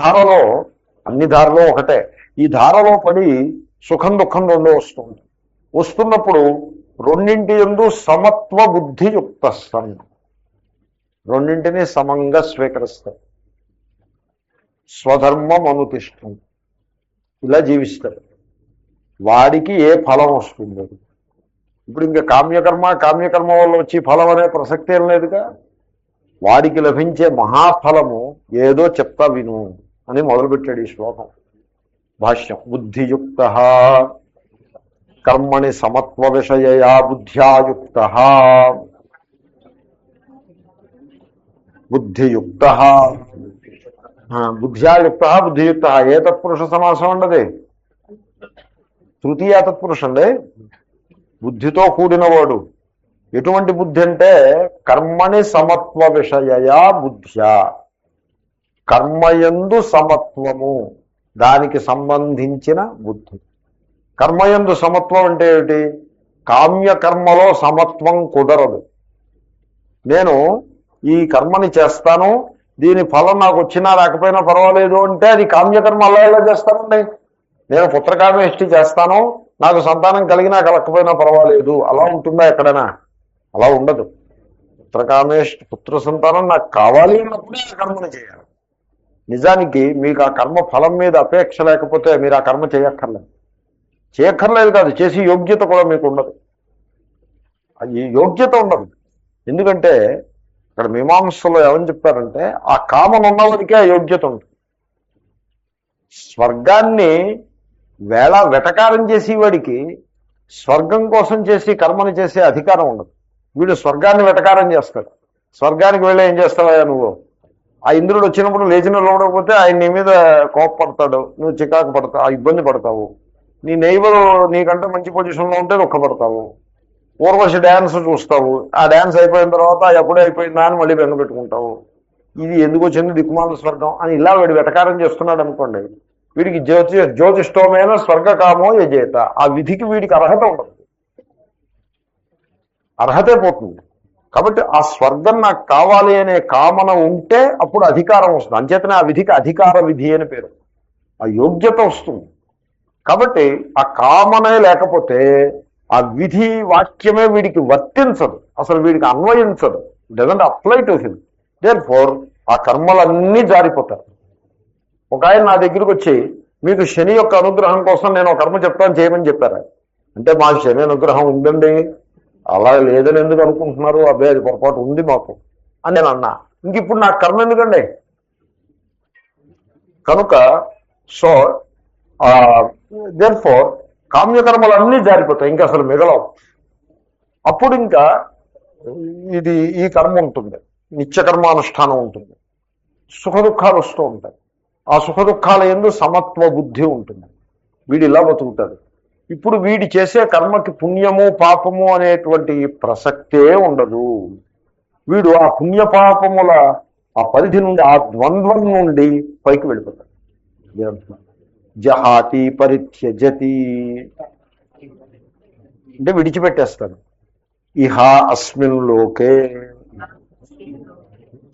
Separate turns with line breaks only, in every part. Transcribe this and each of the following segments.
ధారలో అన్ని ధారలో ఒకటే. ఈ ధారలో పడి సుఖం దుఃఖం రెండో వస్తుంది. వస్తున్నప్పుడు రెండింటి యందు సమత్వ బుద్ధియుక్త సన్, రెండింటినీ సమంగా స్వీకరిస్తాడు. స్వధర్మం అనుతిష్టం, ఇలా జీవిస్తాడు. వాడికి ఏ ఫలం వస్తుంది? ఇప్పుడు ఇంకా కామ్యకర్మ వల్ల వచ్చి ఫలం అనే ప్రసక్తి ఏం లేదుగా. వాడికి లభించే మహాఫలము ఏదో చెప్తా విను అని మొదలుపెట్టాడు ఈ శ్లోకం. భాష్యం. బుద్ధియుక్త కర్మణి సమత్వ విషయయా బుద్ధ్యాయుక్త. బుద్ధియుక్త బుద్ధియుక్త ఏ తత్పురుష సమాసం ఉండదు, తృతీయ తత్పురుషం అండి. బుద్ధితో కూడినవాడు. ఎటువంటి బుద్ధి అంటే కర్మణి సమత్వ విషయయా బుద్ధ్యా, కర్మయందు సమత్వము, దానికి సంబంధించిన బుద్ధి. కర్మయందు సమత్వం అంటే ఏమిటి? కామ్యకర్మలో సమత్వం కుదరదు. నేను ఈ కర్మని చేస్తాను, దీని ఫలం నాకు వచ్చినా రాకపోయినా పర్వాలేదు అంటే అది కామ్యకర్మ. అలా ఎలా చేస్తానండి? నేను పుత్రకామేష్టి చేస్తాను, నాకు సంతానం కలిగినా కలగకపోయినా పర్వాలేదు, అలా ఉంటుందా ఎక్కడైనా? అలా ఉండదు. పుత్ర సంతానం నాకు కావాలి అన్నప్పుడే ఆ కర్మను చేయాలి. నిజానికి మీకు ఆ కర్మ ఫలం మీద అపేక్ష లేకపోతే మీరు ఆ కర్మ చేయక్కర్లేదు కాదు, చేసే యోగ్యత కూడా మీకు ఉండదు. ఈ యోగ్యత ఉండదు. ఎందుకంటే ఇక్కడ మీమాంసలో ఏమని చెప్పారంటే ఆ కామన ఉన్నవాడికే ఆ యోగ్యత ఉంటుంది. స్వర్గాన్ని వెటకారం చేసేవాడికి స్వర్గం కోసం చేసి కర్మని చేసే అధికారం ఉండదు. వీడు స్వర్గాన్ని వెటకారం చేస్తాడు. స్వర్గానికి వెళ్ళి ఏం చేస్తావా నువ్వు? ఆ ఇంద్రుడు వచ్చినప్పుడు లేచిన లోడకపోతే ఆయన నీ మీద కోపపడతాడు, నువ్వు చికాకు పడతావు, ఇబ్బంది పడతావు. నీ నైబరు నీకంటే మంచి పొజిషన్లో ఉంటే దుఃఖపడతావు. ఊర్వశి డ్యాన్స్ చూస్తావు, ఆ డ్యాన్స్ అయిపోయిన తర్వాత ఎప్పుడే అయిపోయిందా అని మళ్ళీ బెంగ పెట్టుకుంటావు. ఇది ఎందుకు వచ్చింది దిక్కుమాల స్వర్గం అని ఇలా వీడు వెటకారం చేస్తున్నాడు అనుకోండి, వీడికి జ్యోతిష్టమైన స్వర్గకామో యజేత, ఆ విధికి వీడికి అర్హత ఉండదు, అర్హతే పోతుంది. కాబట్టి ఆ స్వర్గం నాకు కావాలి అనే కామన ఉంటే అప్పుడు అధికారం వస్తుంది. అంచేతనే ఆ విధికి అధికార విధి అని పేరు. ఆ యోగ్యత వస్తుంది. కాబట్టి ఆ కామనే లేకపోతే ఆ విధి వాక్యమే వీడికి వర్తించదు, అసలు వీడికి అన్వయించదు. Doesn't apply to him. Therefore ఆ కర్మలన్నీ జారిపోతారు. ఒక ఆయన నా దగ్గరికి వచ్చి మీకు శని యొక్క అనుగ్రహం కోసం నేను ఒక కర్మ చెప్తాను చేయమని చెప్పారు. అంటే మాకు శని అనుగ్రహం ఉందండి, అలా లేదని ఎందుకు అనుకుంటున్నారు? అబ్బాయి అది పొరపాటు ఉంది మాకు అని నేను అన్నా. ఇంక ఇప్పుడు నాకు కర్మ ఎందుకండి? కనుక సో దేర్ఫోర్ కామ్యకర్మలన్నీ జారిపోతాయి, ఇంకా అసలు మిగలవు. అప్పుడు ఇంకా ఈ కర్మ ఉంటుంది, నిత్యకర్మానుష్ఠానం ఉంటుంది, సుఖ దుఃఖాలు వస్తూ ఉంటాయి. ఆ సుఖ దుఃఖాల యందు సమత్వ బుద్ధి ఉంటుంది. వీడు ఇలా బతుకుతాడు. ఇప్పుడు వీడి చేసే కర్మకి పుణ్యము పాపము అనేటువంటి ప్రసక్తే ఉండదు. వీడు ఆ పుణ్యపాపముల ఆ పరిధి నుండి, ఆ ద్వంద్వం నుండి పైకి వెళ్ళిపోతాడు. జహాతి పరిత్యజతి అంటే విడిచిపెట్టేస్తాడు. ఇహ అస్మిన్ లోకే,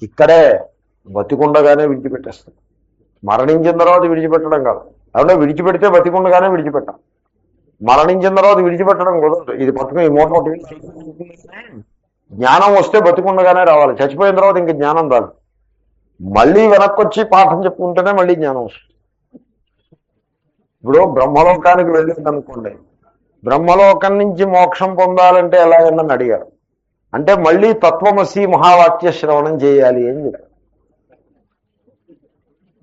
ఇక్కడే బతికుండగానే విడిచిపెట్టేస్తాడు. మరణించిన తర్వాత విడిచిపెట్టడం కాదు. అవునా, విడిచిపెడితే బతికుండగానే విడిచిపెట్టాం. మరణించిన తర్వాత విడిచిపెట్టడం కుదరదు. ఇది పట్టుకుని ఈ మూట జ్ఞానం వస్తే బతికుండగానే రావాలి, చచ్చిపోయిన తర్వాత ఇంక జ్ఞానం రాదు. మళ్ళీ వెనక్కి వచ్చి పాఠం చెప్పుకుంటేనే మళ్ళీ జ్ఞానం వస్తుంది. ఇప్పుడు బ్రహ్మలోకానికి వెళ్ళేది అనుకోండి, బ్రహ్మలోకం నుంచి మోక్షం పొందాలంటే ఎలాగన్నా అడిగారు. అంటే మళ్ళీ తత్వమసి మహావాక్య శ్రవణం చేయాలి అని చెప్పారు.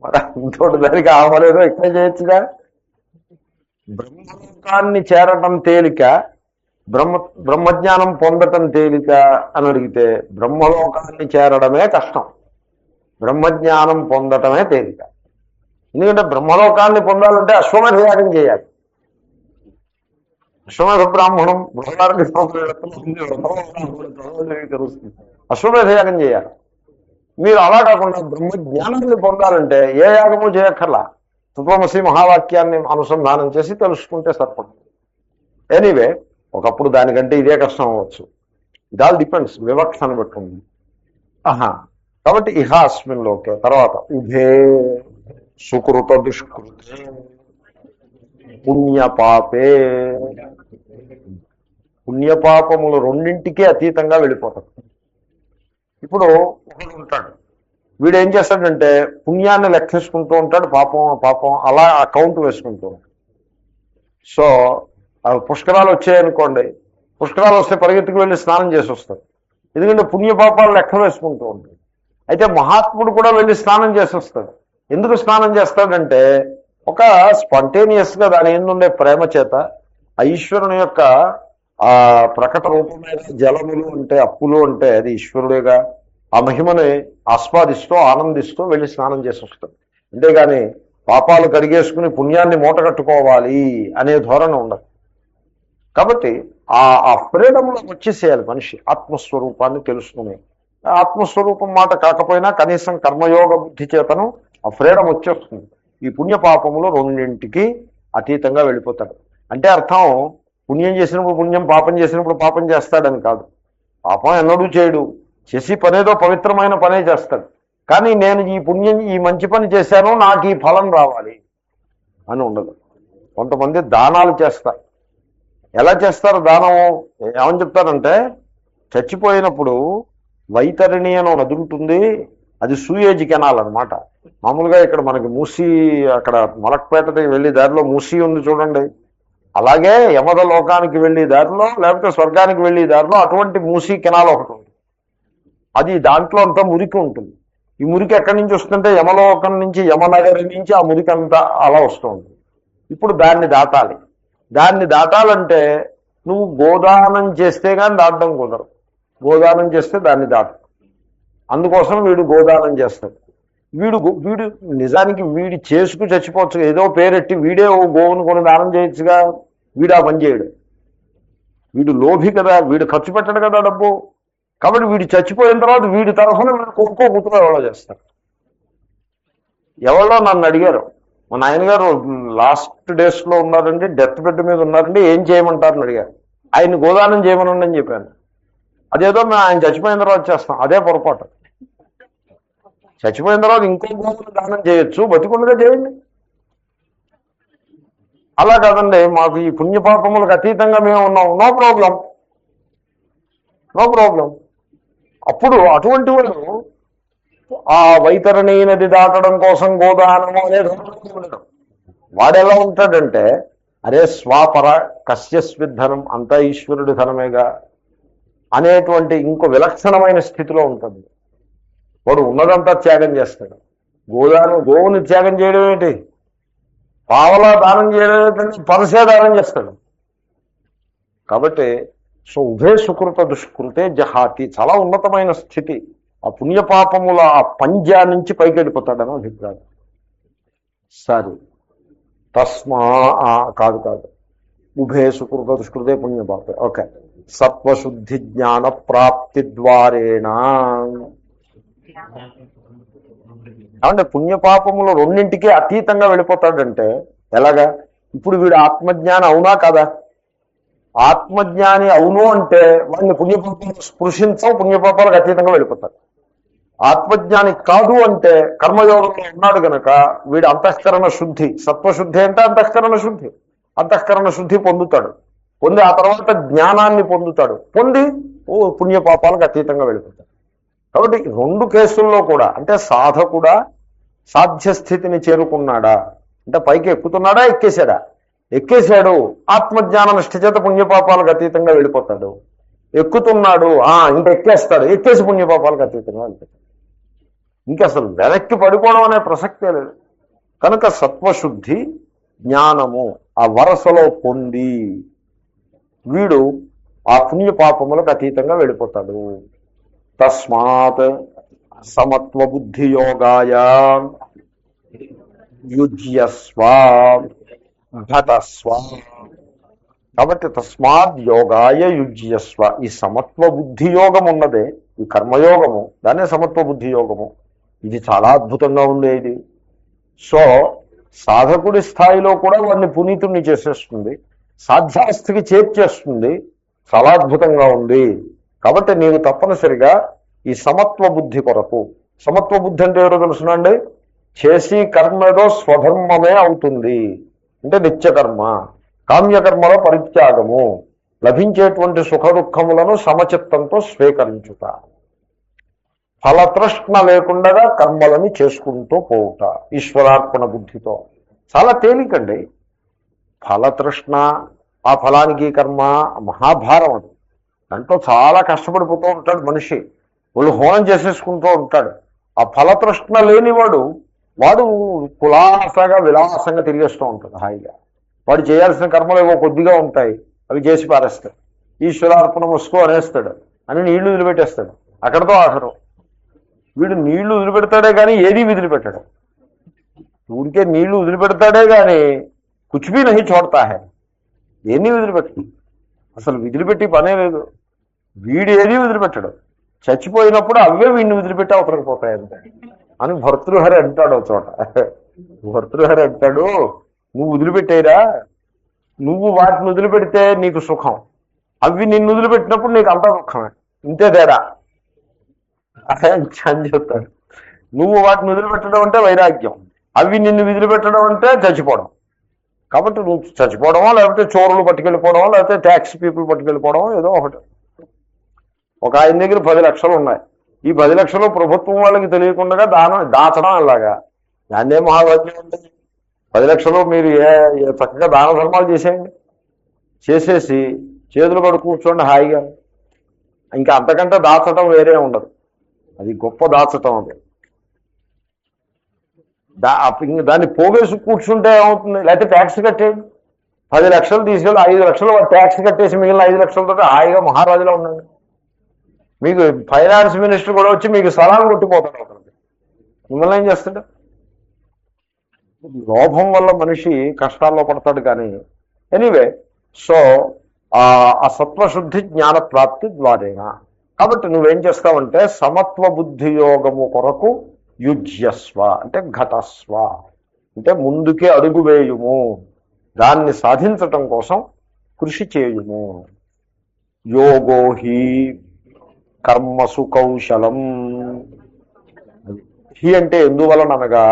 మరి ఇంకోటి దానికి ఆమలేదో ఇక్కడ చేయొచ్చుగా. బ్రహ్మలోకాన్ని చేరటం తేలిక, బ్రహ్మజ్ఞానం పొందటం తేలిక అని అడిగితే బ్రహ్మలోకాన్ని చేరడమే కష్టం, బ్రహ్మజ్ఞానం పొందటమే తేలిక. ఎందుకంటే బ్రహ్మలోకాన్ని పొందాలంటే అశ్వమేధ యాగం చేయాలి. అశ్వమేధ బ్రాహ్మణం అశ్వమేధ యాగం చేయాలి. మీరు అలా కాకుండా బ్రహ్మజ్ఞానాన్ని పొందాలంటే ఏ యాగము చేయక్కర్లా, తత్వమసి మహావాక్యాన్ని అనుసంధానం చేసి తెలుసుకుంటే సరిపడుతుంది. ఎనీవే, ఒకప్పుడు దానికంటే ఇదే కష్టం అవ్వచ్చు. ఇట్ ఆల్ డిపెండ్స్, వివక్షను బట్టి ఉంది. కాబట్టి ఇహ అస్మిన్ లోకే. తర్వాత ఉభే సుకృత దుష్కృతే పుణ్యపాపే. పుణ్యపాపములు రెండింటికి అతీతంగా వెళ్ళిపోతాడు. ఇప్పుడు ఒకడు ఉంటాడు, వీడు ఏం చేస్తాడంటే పుణ్యాన్ని లెక్కేసుకుంటూ ఉంటాడు, పాపం పాపం అలా అకౌంట్ వేసుకుంటూ ఉంటాడు. సో పుష్కరాలు వచ్చాయనుకోండి, పుష్కరాలు వస్తే పరిగెత్తుకు వెళ్ళి స్నానం చేసి వస్తాడు, ఎందుకంటే పుణ్యపాపాలు లెక్క వేసుకుంటూ ఉంటాడు. అయితే మహాత్ముడు కూడా వెళ్ళి స్నానం చేసి వస్తాడు. ఎందుకు స్నానం చేస్తాడంటే ఒక స్పాంటేనియస్గా దాని ఏందుండే ప్రేమ చేత ఆ ఈశ్వరుని యొక్క ఆ ప్రకట రూపమైన జలములు అంటే అప్పులు అంటే అది ఈశ్వరుడేగా, ఆ మహిమని ఆస్వాదిస్తూ ఆనందిస్తూ వెళ్ళి స్నానం చేసి వస్తాడు. అంతేగాని పాపాలు కడిగేసుకుని పుణ్యాన్ని మూట కట్టుకోవాలి అనే ధోరణి ఉండదు. కాబట్టి ఆ ఫ్రీడంలోకి వచ్చేసేయాలి మనిషి, ఆత్మస్వరూపాన్ని తెలుసుకుని. ఆత్మస్వరూపం మాట కాకపోయినా కనీసం కర్మయోగ బుద్ధి చేతను ఆ ఫ్రీడమ్ వచ్చేస్తుంది. ఈ పుణ్యపాపములు రెండింటికి అతీతంగా వెళ్ళిపోతాడు. అంటే అర్థం పుణ్యం చేసినప్పుడు పుణ్యం, పాపం చేసినప్పుడు పాపం చేస్తాడని కాదు. పాపం ఎన్నడూ చేయడు, చేసి పనేదో పవిత్రమైన పనే చేస్తాడు. కానీ నేను ఈ పుణ్యం ఈ మంచి పని చేశాను, నాకు ఈ ఫలం రావాలి అని ఉండదు. కొంతమంది దానాలు చేస్తారు. ఎలా చేస్తారు దానం? ఏమని చెప్తారంటే చచ్చిపోయినప్పుడు వైతరిణి అని నది ఉంటుంది, అది సూయేజ్ కెనాల్ అనమాట. మామూలుగా ఇక్కడ మనకి మూసీ, అక్కడ మలక్పేటకి వెళ్ళి దారిలో మూసీ ఉంది చూడండి, అలాగే యమద లోకానికి వెళ్ళి దారిలో లేకపోతే స్వర్గానికి వెళ్ళి దారిలో అటువంటి మూసీ కెనాల్ ఒకటి ఉంది. అది దాంట్లో అంతా మురికి ఉంటుంది. ఈ మురికి ఎక్కడి నుంచి వస్తుంటే యమలోకం నుంచి, యమనగరి నుంచి ఆ మురికి అంతా అలా వస్తూ ఉంటుంది. ఇప్పుడు దాన్ని దాటాలి. దాన్ని దాటాలంటే నువ్వు గోదానం చేస్తే కానీ దాటడం కుదరదు. గోదానం చేస్తే దాన్ని దాటు. అందుకోసం వీడు గోదానం చేస్తాడు. వీడు నిజానికి వీడి చేసుకు చచ్చిపోవచ్చు, ఏదో పేరెట్టి వీడే ఓ గోవును కొని దానం చేయొచ్చుగా. వీడు ఆ పని చేయడు. వీడు లోభి కదా, వీడు ఖర్చు పెట్టడు కదా డబ్బు. కాబట్టి వీడు చచ్చిపోయిన తర్వాత వీడి తరఫున వీడు కొనుక్కో కూతురు ఎవరో చేస్తారు. ఎవరో నన్ను అడిగారు, మా నాయనగారు లాస్ట్ డేస్లో ఉన్నారండి, డెత్ బెడ్ మీద ఉన్నారండి, ఏం చేయమంటారని అడిగారు. ఆయన్ని గోదానం చేయమనండి అని చెప్పాను. అదేదో మేము ఆయన చచ్చిపోయిన తర్వాత చేస్తాం, అదే పొరపాటు. చచ్చిపోయిన తర్వాత ఇంకో గోవును దానం చేయొచ్చు, బతికుండగా చేయండి. అలా కాదండి, మాకు ఈ పుణ్యపాపములకు అతీతంగా మేము ఉన్నాం, నో ప్రాబ్లం, నో ప్రాబ్లం. అప్పుడు అటువంటి వాడు ఆ వైతరణి నది దాటడం కోసం గోదానము అనేది ఉండడం. వాడెలా ఉంటాడంటే అరే స్వాపర కస్యస్విద్ధనం, అంతా ఈశ్వరుడి ధనమేగా అనేటువంటి ఇంకో విలక్షణమైన స్థితిలో ఉంటుంది. వాడు ఉన్నదంతా త్యాగం చేస్తాడు. గోవుని త్యాగం చేయడం ఏంటి, పావలా దానం చేయడం ఏంటంటే పరసే దానం చేస్తాడు. కాబట్టి సో ఉభయ సుకృత దుష్కృతే జహాతి, చాలా ఉన్నతమైన స్థితి. ఆ పుణ్యపాపముల ఆ పంజా నుంచి పైకి వెళ్ళిపోతాడని అభిప్రాయం. సరే, తస్మా కాదు ఉభయ సుకృత దుష్కృతే పుణ్యపాపే. ఓకే. సత్వశుద్ధి జ్ఞాన ప్రాప్తి ద్వారేణ, అంటే పుణ్యపాపములు రెండింటికి అతీతంగా వెళ్ళిపోతాడంటే ఎలాగా? ఇప్పుడు వీడు ఆత్మజ్ఞాని అవునా కదా? ఆత్మజ్ఞాని అవును అంటే వాడిని పుణ్యపాపాలు స్పృశించం, పుణ్యపాపాలకు అతీతంగా వెళ్ళిపోతాడు. ఆత్మజ్ఞాని కాదు అంటే కర్మయోగంలో ఉన్నాడు గనక వీడు అంతఃకరణ శుద్ధి, సత్వశుద్ధి అంటే అంతఃకరణ శుద్ధి, అంతఃకరణ శుద్ధి పొందుతాడు. పొంది ఆ తర్వాత జ్ఞానాన్ని పొందుతాడు. పొంది పుణ్యపాపాలకు అతీతంగా వెళ్ళిపోతాడు. కాబట్టి రెండు కేసుల్లో కూడా అంటే సాధకుడా సాధ్యస్థితిని చేరుకున్నాడా అంటే పైకి ఎక్కుతున్నాడా, ఎక్కేశాడా? ఎక్కేశాడు, ఆత్మజ్ఞాన నిష్ఠ చేత పుణ్యపాపాలకు అతీతంగా వెళ్ళిపోతాడు. ఎక్కుతున్నాడు, ఇంకా ఎక్కేస్తాడు, ఎక్కేసి పుణ్యపాపాలకు అతీతంగా వెళ్ళిపోతాడు. ఇంకా అసలు వెనక్కి పడిపోవడం అనే ప్రసక్తే లేదు. కనుక సత్వశుద్ధి జ్ఞానము ఆ వరసలో పొంది వీడు ఆ పుణ్యపాపములకు అతీతంగా వెళ్ళిపోతాడు. తస్మాత్ సమత్వ బుద్ధి యోగాయ యుజ్యస్వ ఘటస్వ. కాబట్టి తస్మాత్ యోగాయ యుజ్యస్వ, ఈ సమత్వ బుద్ధి యోగం ఉన్నదే, ఈ కర్మయోగము, దాన్నే సమత్వ బుద్ధి యోగము. ఇది చాలా అద్భుతంగా ఉంది ఇది. సో సాధకుడి స్థాయిలో కూడా వాడిని పునీతుడిని చేసేస్తుంది, సాధ్యాస్థితికి చేర్చేస్తుంది. చాలా అద్భుతంగా ఉంది. కాబట్టి నీవు తప్పనిసరిగా ఈ సమత్వ బుద్ధి కొరకు, సమత్వ బుద్ధి అంటే ఎవరో తెలుసునండి, చేసి కర్మ ఏదో స్వధర్మమే అవుతుంది, అంటే నిత్యకర్మ. కామ్యకర్మలో పరిత్యాగము, లభించేటువంటి సుఖ దుఃఖములను సమచిత్తంతో స్వీకరించుట, ఫలతృష్ణ లేకుండా కర్మలని చేసుకుంటూ పోవుట ఈశ్వరార్పణ బుద్ధితో. చాలా తేలికండి. ఫలతృష్ణ, ఆ ఫలానికి కర్మ మహాభారం. అది దాంట్లో చాలా కష్టపడిపోతూ ఉంటాడు మనిషి, వాళ్ళు హోనం చేసేసుకుంటూ ఉంటాడు. ఆ ఫలతృష్ణ లేనివాడు వాడు కులాసగా విలాసంగా తిరిగేస్తూ ఉంటాడు హాయిగా. వాడు చేయాల్సిన కర్మలు ఏవో కొద్దిగా ఉంటాయి, అవి చేసి పారేస్తాడు. ఈశ్వరార్పణ వస్తువు అనేస్తాడు, అని నీళ్లు వదిలిపెట్టేస్తాడు. అక్కడతో ఆఖరు. వీడు నీళ్లు వదిలిపెడతాడే కానీ ఏదీ వదిలిపెట్టాడు. ఊరికే నీళ్లు వదిలిపెడతాడే కానీ కుచ్బీ నహి చోడతా హై, ఏమీ వదిలిపెట్టి, అసలు వదిలిపెట్టి పనే లేదు. వీడు ఏదీ వదిలిపెట్టాడు. చచ్చిపోయినప్పుడు అవే వీడిని వదిలిపెట్టి అవతలకి పోతాయంట అని భర్తృహరి అంటాడు ఒక చోట. భర్తృహరి అంటాడు, నువ్వు వదిలిపెట్టేరా, నువ్వు వాటిని వదిలిపెడితే నీకు సుఖం, అవి నిన్ను వదిలిపెట్టినప్పుడు నీకు అంతా దుఃఖమే, ఇంతే తేడా అని చెప్తాడు. నువ్వు వాటిని వదిలిపెట్టడం అంటే వైరాగ్యం, అవి నిన్ను వదిలిపెట్టడం అంటే చచ్చిపోవడం. కాబట్టి నువ్వు చచ్చిపోవడమో, లేకపోతే చోరులు పట్టుకెళ్ళిపోవడమో, లేకపోతే ట్యాక్స్ పీపుల్ పట్టుకెళ్ళిపోవడమో ఏదో ఒకటి. ఒక ఆయన దగ్గర 10 లక్షలు ఉన్నాయి. ఈ 10 లక్షలు ప్రభుత్వం వాళ్ళకి తెలియకుండా దాచడం అలాగా, దాన్నే మహాభాగ్యం ఉంటుంది. 10 లక్షలు మీరు చక్కగా దాన ధర్మాలు చేసేయండి, చేసేసి చేతులు కడు కూర్చోండి హాయిగా. ఇంకా అంతకంటే దాచడం వేరే ఉండదు. అది గొప్ప దాచటం. అది దాన్ని పోగేసి కూర్చుంటే ఏమవుతుంది, లేకపోతే ట్యాక్స్ కట్టేయండి. 10 లక్షలు తీసుకెళ్ళి 5 లక్షలు ట్యాక్స్ కట్టేసి మిగిలిన 5 లక్షలతో హాయిగా మహారాజులో ఉండండి. మీకు ఫైనాన్స్ మినిస్టర్ కూడా వచ్చి మీకు సలాం కొట్టిపోతాడు అతనికి. మిమ్మల్ని ఏం చేస్తాడు? లోభం వల్ల మనిషి కష్టాల్లో పడతాడు. కానీ ఎనీవే, సో ఆ సత్వశుద్ధి జ్ఞాన ప్రాప్తి ద్వారేనా. కాబట్టి నువ్వేం చేస్తావంటే సమత్వ బుద్ధి యోగము కొరకు యుజ్యస్వ, అంటే ఘటస్వ, అంటే ముందుకే అడుగు వేయుము, దాన్ని సాధించటం కోసం కృషి చేయుము. యోగోహి కర్మసు కౌశలం. హి అంటే ఎందువలనగా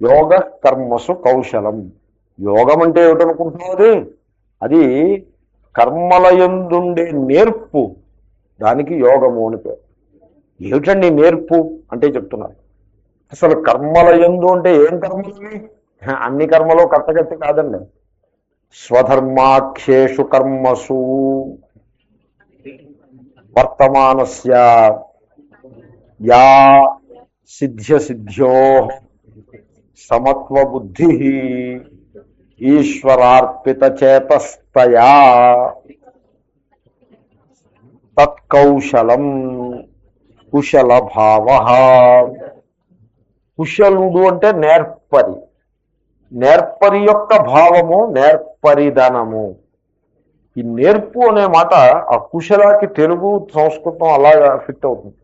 యోగ కర్మసు కౌశలం. యోగం అంటే ఏమిటనుకుంటున్నావు? అది కర్మలయందుండే నేర్పు, దానికి యోగము అని పేరు. ఏమిటండి నేర్పు అంటే చెప్తున్నారు. అసలు కర్మలయందు అంటే ఏం కర్మలు? అన్ని కర్మలు కట్టగట్టి కాదండి. స్వధర్మాఖ్యేషు కర్మసు వర్తమానస్య యా సిద్ధ్య సిద్ధ్యో సమత్వ బుద్ధి ఈశ్వరార్పిత చేతస్తయా తత్కౌశలం కుశల భావ. కుశలుడు అంటే నేర్పరి, నేర్పరి యొక్క భావము నేర్పరిదనము. ఈ నేర్పు అనే మాట ఆ కుశలకి తెలుగు సంస్కృతం అలాగా ఫిట్ అవుతుంది.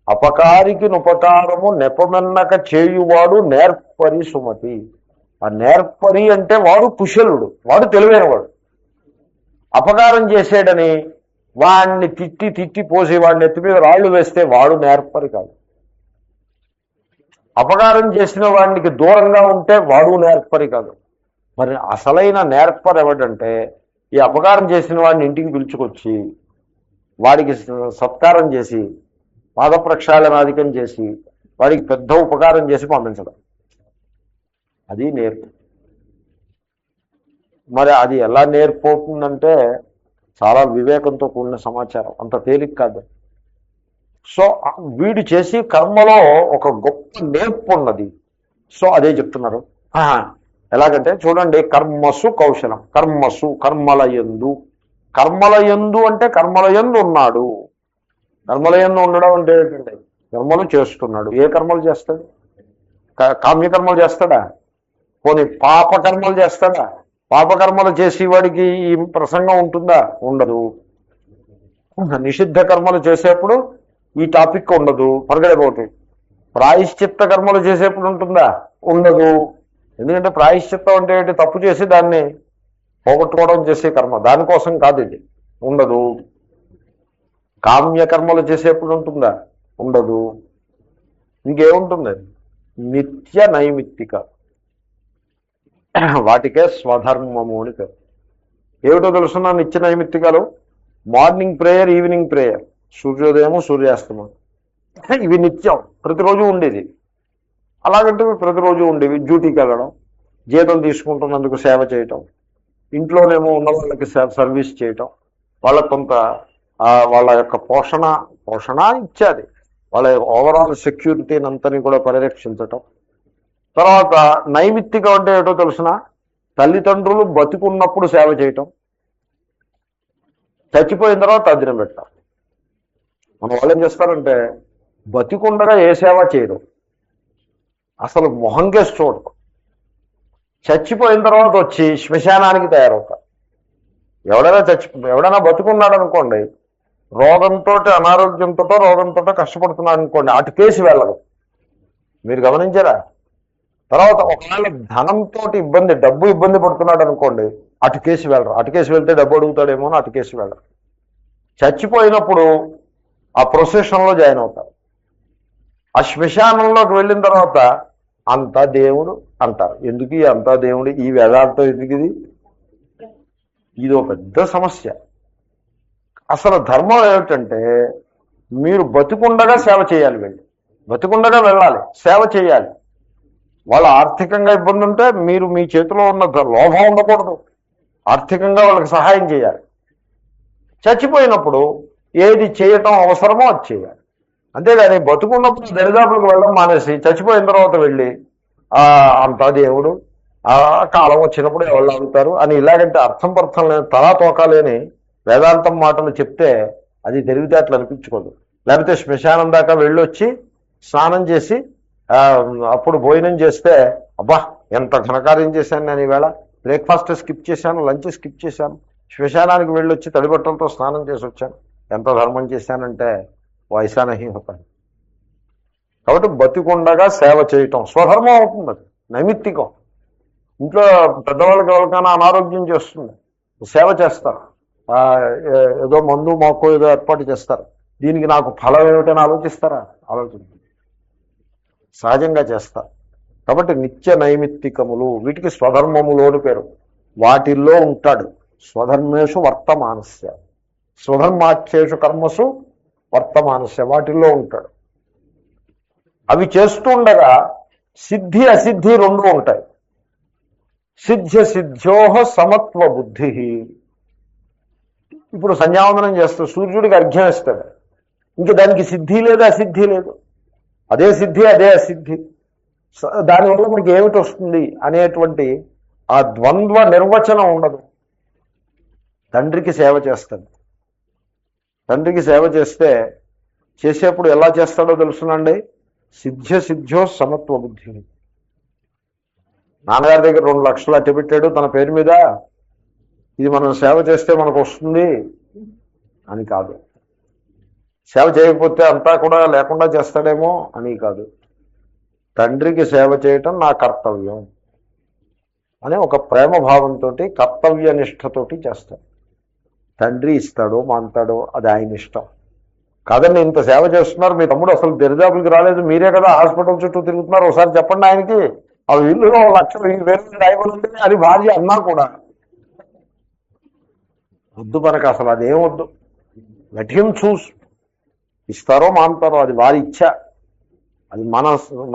అపకారికి ఉపకారము నెపమెన్నక చేయువాడు నేర్పరి సుమతి. ఆ నేర్పరి అంటే వాడు కుశలుడు, వాడు తెలివైనవాడు. అపకారం చేసేడని వాడిని తిట్టి తిట్టి పోసి వాడిని ఎత్తి మీద రాళ్ళు వేస్తే వాడు నేర్పరి కాదు. అపకారం చేసిన వాడికి దూరంగా ఉంటే వాడు నేర్పరి కాదు. మరి అసలైన నేర్పరి ఎవడంటే ఈ అపకారం చేసిన వాడిని ఇంటికి పిలుచుకొచ్చి వాడికి సత్కారం చేసి పాద ప్రక్షాళనాధికం చేసి వాడికి పెద్ద ఉపకారం చేసి పంపించడం, అది నేర్పు. మరి అది ఎలా నేర్పోతుందంటే చాలా వివేకంతో కూడిన సమాచారం, అంత తేలిక కాదు. సో వీడు చేసి కర్మలో ఒక గొప్ప నేర్పు ఉన్నది. సో అదే చెప్తున్నారు. ఎలాగంటే చూడండి, కర్మసు కౌశలం. కర్మసు కర్మలయందు, కర్మలయందు అంటే కర్మలయందు ఉన్నాడు. కర్మలయందు ఉండడం అంటే ఏంటంటే కర్మలు చేస్తున్నాడు. ఏ కర్మలు చేస్తాడు? కామ్యకర్మలు చేస్తాడా? పోనీ పాపకర్మలు చేస్తాడా? పాపకర్మలు చేసేవాడికి ఈ ప్రసంగం ఉంటుందా? ఉండదు. నిషిద్ధ కర్మలు చేసేప్పుడు ఈ టాపిక్ ఉండదు, పరగడబోటు. ప్రాయశ్చిత్త కర్మలు చేసేప్పుడు ఉంటుందా? ఉండదు. ఎందుకంటే ప్రాయశ్చిత్తం అంటే ఏంటి? తప్పు చేసి దాన్ని పోగొట్టుకోవడం చేసే కర్మ, దానికోసం కాదు, ఇది ఉండదు. కామ్యకర్మలు చేసేప్పుడు ఉంటుందా? ఉండదు. ఇంకేముంటుంది? నిత్య నైమిత్తిక, వాటికే స్వధర్మము అని పేరు. ఏమిటో తెలుసున్నా నిత్య నైమిత్తికాలు? మార్నింగ్ ప్రేయర్, ఈవినింగ్ ప్రేయర్, సూర్యోదయము సూర్యాస్తమం, ఇవి నిత్యం ప్రతిరోజు ఉండేది. అలాగంటే ప్రతిరోజు ఉండేవి. డ్యూటీకి వెళ్ళడం, జీతం తీసుకుంటున్నందుకు సేవ చేయటం, ఇంట్లోనేమో ఉన్న వాళ్ళకి సర్వీస్ చేయటం, వాళ్ళకు కొంత వాళ్ళ యొక్క పోషణ ఇచ్చేది, వాళ్ళ ఓవరాల్ సెక్యూరిటీని అంతని కూడా పరిరక్షించటం. తర్వాత నైమిత్తికం అంటే ఏటో తెలుసిన, తల్లిదండ్రులు బతికున్నప్పుడు సేవ చేయటం, చచ్చిపోయిన తర్వాత తద్దినం పెట్టాలి. మన వాళ్ళు ఏం చేస్తారంటే బతికుండగా ఏ సేవ చేయడం, అసలు మొహంకేసి చూడటం, చచ్చిపోయిన తర్వాత వచ్చి శ్మశానానికి తయారవుతారు. ఎవడైనా బతుకున్నాడు అనుకోండి, రోగంతో అనారోగ్యంతో రోగంతో కష్టపడుతున్నాడు అనుకోండి, అటు కేసు వెళ్ళదు. మీరు గమనించారా? తర్వాత ఒకవేళ ధనంతో డబ్బు ఇబ్బంది పడుతున్నాడు అనుకోండి, అటు కేసు వెళ్ళరు. అటు కేసు వెళ్తే డబ్బు అడుగుతాడేమో అని అటు కేసు వెళ్ళరు. చచ్చిపోయినప్పుడు ఆ ప్రొసెషన్లో జాయిన్ అవుతారు. ఆ శ్మశానంలోకి వెళ్ళిన తర్వాత అంతా దేవుడు అంటారు. ఎందుకు అంతా దేవుడు? ఈ వేదాంతం ఎందుకు? ఇది ఒక పెద్ద సమస్య. అసలు ధర్మం ఏమిటంటే మీరు బతికుండగా సేవ చేయాలి, బతికుండగా వెళ్ళాలి, సేవ చేయాలి. వాళ్ళ ఆర్థికంగా ఇబ్బంది ఉంటే మీరు మీ చేతిలో ఉన్న లోభం ఉండకూడదు, ఆర్థికంగా వాళ్ళకి సహాయం చేయాలి. చచ్చిపోయినప్పుడు ఏది చేయటం అవసరమో అది చేయాలి. అంతేగాని బతుకున్నప్పుడు దరిదాపులకు వెళ్ళడం మానేసి చచ్చిపోయిన తర్వాత వెళ్ళి అంతా దేవుడు, కాలం వచ్చినప్పుడు ఎవరు అడుగుతారు అని ఇలాగంటే అర్థం పర్థం లేని తలా తోకాలేని వేదాంతం మాటలు చెప్తే అది తెలివితేటలు అనిపించుకోదు. లేకపోతే శ్మశానం దాకా వెళ్ళొచ్చి స్నానం చేసి అప్పుడు భోజనం చేస్తే అబ్బా ఎంత ఘనకార్యం చేశాను నేను, ఈవేళ బ్రేక్ఫాస్ట్ స్కిప్ చేశాను, లంచ్ స్కిప్ చేశాను, శ్మశానానికి వెళ్ళొచ్చి తడిబట్టలతో స్నానం చేసి వచ్చాను, ఎంత ధర్మం చేశానంటే వయసానహి అవుతాను. కాబట్టి బతికుండగా సేవ చేయటం స్వధర్మం అవుతుంది. అది నైమిత్తికం. ఇంట్లో పెద్దవాళ్ళకి ఎవరికైనా అనారోగ్యం చేస్తుంది, సేవ చేస్తారు, ఏదో మందు మాకు ఏదో ఏర్పాటు చేస్తారు. దీనికి నాకు ఫలం ఏమిటని ఆలోచిస్తారా? సహజంగా చేస్తారు. కాబట్టి నిత్య నైమిత్తికములు, వీటికి స్వధర్మములు అని పేరు. వాటిల్లో ఉంటాడు. స్వధర్మేషు వర్తమానస్య, స్వధర్మాఖ్యేషు కర్మసు వర్తమానస్య, వాటిల్లో ఉంటాడు. అవి చేస్తుండగా సిద్ధి అసిద్ధి రెండు ఉంటాయి. సిద్ధ్య సిద్ధ్యోహ సమత్వ బుద్ధి. ఇప్పుడు సంధ్యావందనం చేస్తూ సూర్యుడికి అర్ఘ్యం ఇస్తాడు, ఇంక దానికి సిద్ధి లేదు అసిద్ధి లేదు, అదే సిద్ధి అదే అసిద్ధి. దానివల్ల మనకి ఏమిటి వస్తుంది అనేటువంటి ఆ ద్వంద్వ నిర్వచనం ఉండదు. తండ్రికి సేవ చేస్తాడు. తండ్రికి సేవ చేసేప్పుడు ఎలా చేస్తాడో తెలుసునండి. సిద్ధ్య సిద్ధ్యో సమత్వ బుద్ధి. నాన్నగారి దగ్గర 2 లక్షలు అట్టి పెట్టాడు తన పేరు మీద, ఇది మనం సేవ చేస్తే మనకు వస్తుంది అని కాదు. సేవ చేయకపోతే అంతా కూడా లేకుండా చేస్తాడేమో అని కాదు. తండ్రికి సేవ చేయటం నా కర్తవ్యం అనే ఒక ప్రేమ భావంతో, కర్తవ్య నిష్ఠతోటి చేస్తాడు. తండ్రి ఇస్తాడో మాంతాడో అది ఆయన ఇష్టం. కాదండి, ఇంత సేవ చేస్తున్నారు, మీ తమ్ముడు అసలు దరిదాపులకి రాలేదు, మీరే కదా హాస్పిటల్ చుట్టూ తిరుగుతున్నారు, ఒకసారి చెప్పండి ఆయనకి, ఆ ఇల్లులో 1 లక్ష రాయబడి అని భార్య అన్నా కూడా వద్దు, మనకు అసలు అదేం వద్దు. లెట్ హిమ్ చూస్. ఇస్తారో మాంతారో అది వారి ఇచ్చ, అది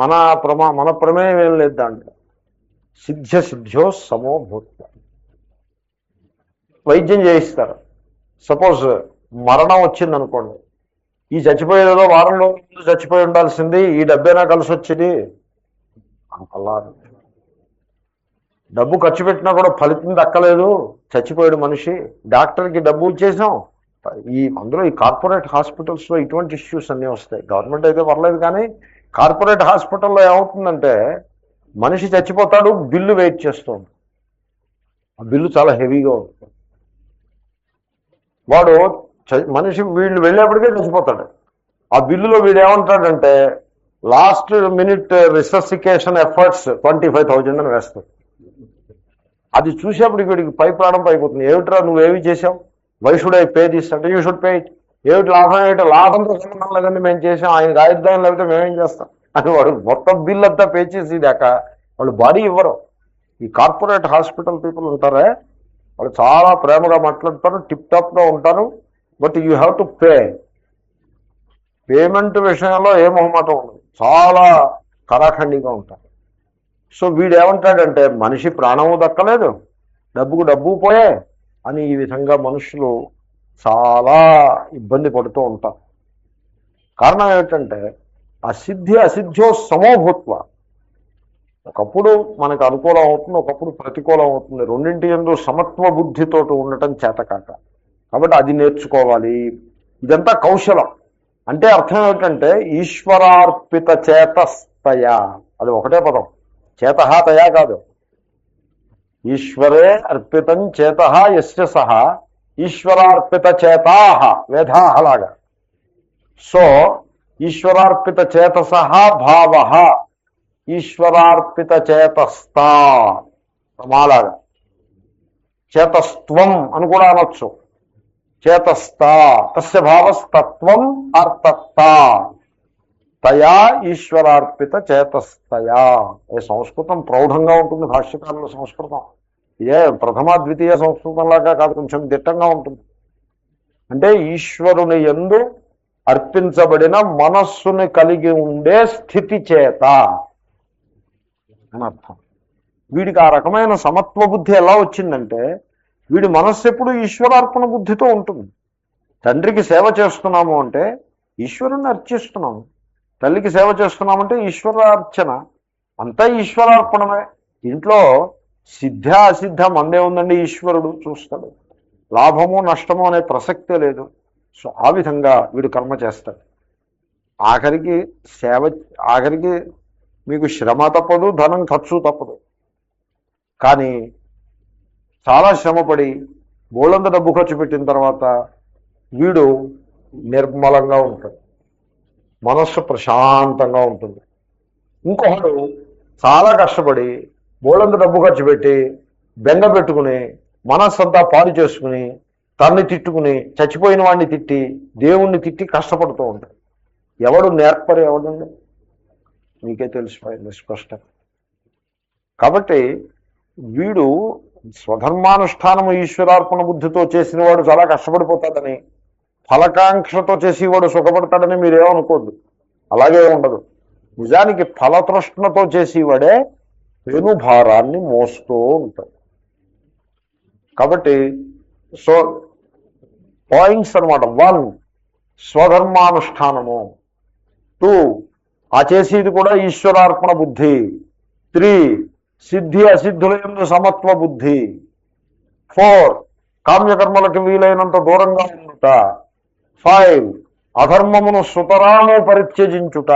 మన ప్రమేయం ఏం లేదు దాంట్లో. సిద్ధ్య సిద్ధ్యో సమో భూత. వైద్యం చేయిస్తారు. సపోజ్ మరణం వచ్చింది అనుకోండి, ఈ చచ్చిపోయేదో వారంలో ముందు చచ్చిపోయి ఉండాల్సింది, ఈ డబ్బేనా కలిసి వచ్చింది అలా. డబ్బు ఖర్చు పెట్టినా కూడా ఫలితం దక్కలేదు, చచ్చిపోయాడు మనిషి, డాక్టర్కి డబ్బు ఇచ్చేసాం. అందులో ఈ కార్పొరేట్ హాస్పిటల్స్లో ఇటువంటి ఇష్యూస్ అన్నీ వస్తాయి. గవర్నమెంట్ అయితే పర్లేదు, కానీ కార్పొరేట్ హాస్పిటల్లో ఏమవుతుందంటే మనిషి చచ్చిపోతాడు, బిల్లు వెయిట్ చేస్తుంది. ఆ బిల్లు చాలా హెవీగా ఉంటుంది. వాడు వీళ్ళు వెళ్ళేప్పటికే చచ్చిపోతాడు. ఆ బిల్లులో వీడు ఏమంటాడంటే లాస్ట్ మినిట్ రిససికేషన్ ఎఫర్ట్స్ 25,000 అని వేస్తాడు. అది చూసేప్పటికి వీడికి పై ప్రాణం పైపోతుంది. ఏమిట్రా నువ్వేమి చేసావు, why should I pay this అంటే యూ షుడ్ పే ఇట్. ఏమిటి లాభం, ఏమిటి లాభంతో సంబంధం లేదండి, మేము చేసాం, ఆయనకి ఆయుర్దాయం లేకపోతే మేమేం చేస్తాం. అని వాడు మొత్తం బిల్ అంతా పే చేసేదాకా వాళ్ళు బాడీ ఇవ్వరు. ఈ కార్పొరేట్ హాస్పిటల్ పీపుల్ ఉంటారే, వాళ్ళు చాలా ప్రేమగా మాట్లాడతారు, టిప్ టాప్గా ఉంటారు. But you have to pay. Payment విషయంలో ఏ మొహమాటం ఉండదు, చాలా కరాఖండిగా ఉంటారు. సో వీడు ఏమంటాడంటే మనిషి ప్రాణము దక్కలేదు, డబ్బుకు డబ్బు పోయే అని ఈ విధంగా మనుషులు చాలా ఇబ్బంది పడుతూ ఉంటారు. కారణం ఏమిటంటే అసిద్ధి అసిద్ధ్యో సమోభూత్వ. ఒకప్పుడు మనకు అనుకూలం అవుతుంది, ఒకప్పుడు ప్రతికూలం అవుతుంది. రెండింటి యందు సమత్వ బుద్ధితో ఉండటం చేతకాక. కాబట్టి అది నేర్చుకోవాలి. ఇదంతా కౌశలం. అంటే అర్థం ఏమిటంటే ఈశ్వరార్పిత చేతస్తయా, అది ఒకటే పదం, చేతహ తయా కాదు. ఈశ్వరే అర్పితం చేతహ యస్య సహ ఈశ్వరార్పిత చేతాహ, వేదాహలాగా. సో ఈశ్వరార్పిత చేతసహ భావ, ఈశ్వరార్పిత చేతస్థా మాలాగా. చేతస్త్వం అని కూడా అనొచ్చు. చేతస్థా తస్య భావస్తత్వం అర్థత్తా తయా ఈశ్వరార్పిత చేతస్తయా. ఏ సంస్కృతం ప్రౌఢంగా ఉంటుంది, భాష్యకారుల సంస్కృతం. ఇదే ప్రథమ ద్వితీయ సంస్కృతంలాగా కాదు, కొంచెం దిట్టంగా ఉంటుంది. అంటే ఈశ్వరుని యందు అర్పించబడిన మనస్సుని కలిగి ఉండే స్థితి చేత అని అర్థం. వీడికి ఆ రకమైన సమత్వ బుద్ధి ఎలా వచ్చిందంటే వీడి మనస్సు ఎప్పుడు ఈశ్వరార్పణ బుద్ధితో ఉంటుంది. తండ్రికి సేవ చేస్తున్నాము అంటే ఈశ్వరుణ్ణి అర్చిస్తున్నాము, తల్లికి సేవ చేస్తున్నామంటే ఈశ్వరార్చన, అంతా ఈశ్వరార్పణమే. ఇంట్లో సిద్ధ అసిద్ధ మందే ఉందండి, ఈశ్వరుడు చూస్తాడు. లాభము నష్టము అనే ప్రసక్తే లేదు. సో ఆ విధంగా వీడు కర్మ చేస్తాడు. ఆఖరికి ఆఖరికి మీకు శ్రమ తప్పదు, ధనం ఖర్చు తప్పదు. కానీ చాలా శ్రమపడి బోళంత డబ్బు ఖర్చు పెట్టిన తర్వాత వీడు నిర్మలంగా ఉంటాడు, మనస్సు ప్రశాంతంగా ఉంటుంది. ఇంకొకడు చాలా కష్టపడి బోళంత డబ్బు ఖర్చు పెట్టి బెంగ పెట్టుకుని మనస్సంతా పాడు చేసుకుని తన్ని తిట్టుకుని చచ్చిపోయిన వాడిని తిట్టి దేవుణ్ణి తిట్టి కష్టపడుతూ ఉంటాడు. ఎవడు నేర్పరు? ఎవడండి? మీకే తెలిసిపోయింది స్పష్టంగా. కాబట్టి వీడు స్వధర్మానుష్ఠానము ఈశ్వరార్పణ బుద్ధితో చేసిన వాడు చాలా కష్టపడిపోతాడని, ఫలకాంక్షతో చేసేవాడు సుఖపడతాడని మీరేమనుకోద్దు. అలాగే ఉండదు. నిజానికి ఫలతృష్ణతో చేసేవాడే పెనుభారాన్ని మోస్తూ ఉంటాడు. కాబట్టి సో పాయింట్స్ అనమాట. 1 స్వధర్మానుష్ఠానము, 2 ఆ చేసేది కూడా ఈశ్వరార్పణ బుద్ధి, 3 సిద్ధి అసిద్ధుల యందు సమత్వ బుద్ధి, 4 కామ్యకర్మలకు వీలైనంత దూరంగా ఉండుట, 5 అధర్మమును సుతరాము పరిత్యజించుట.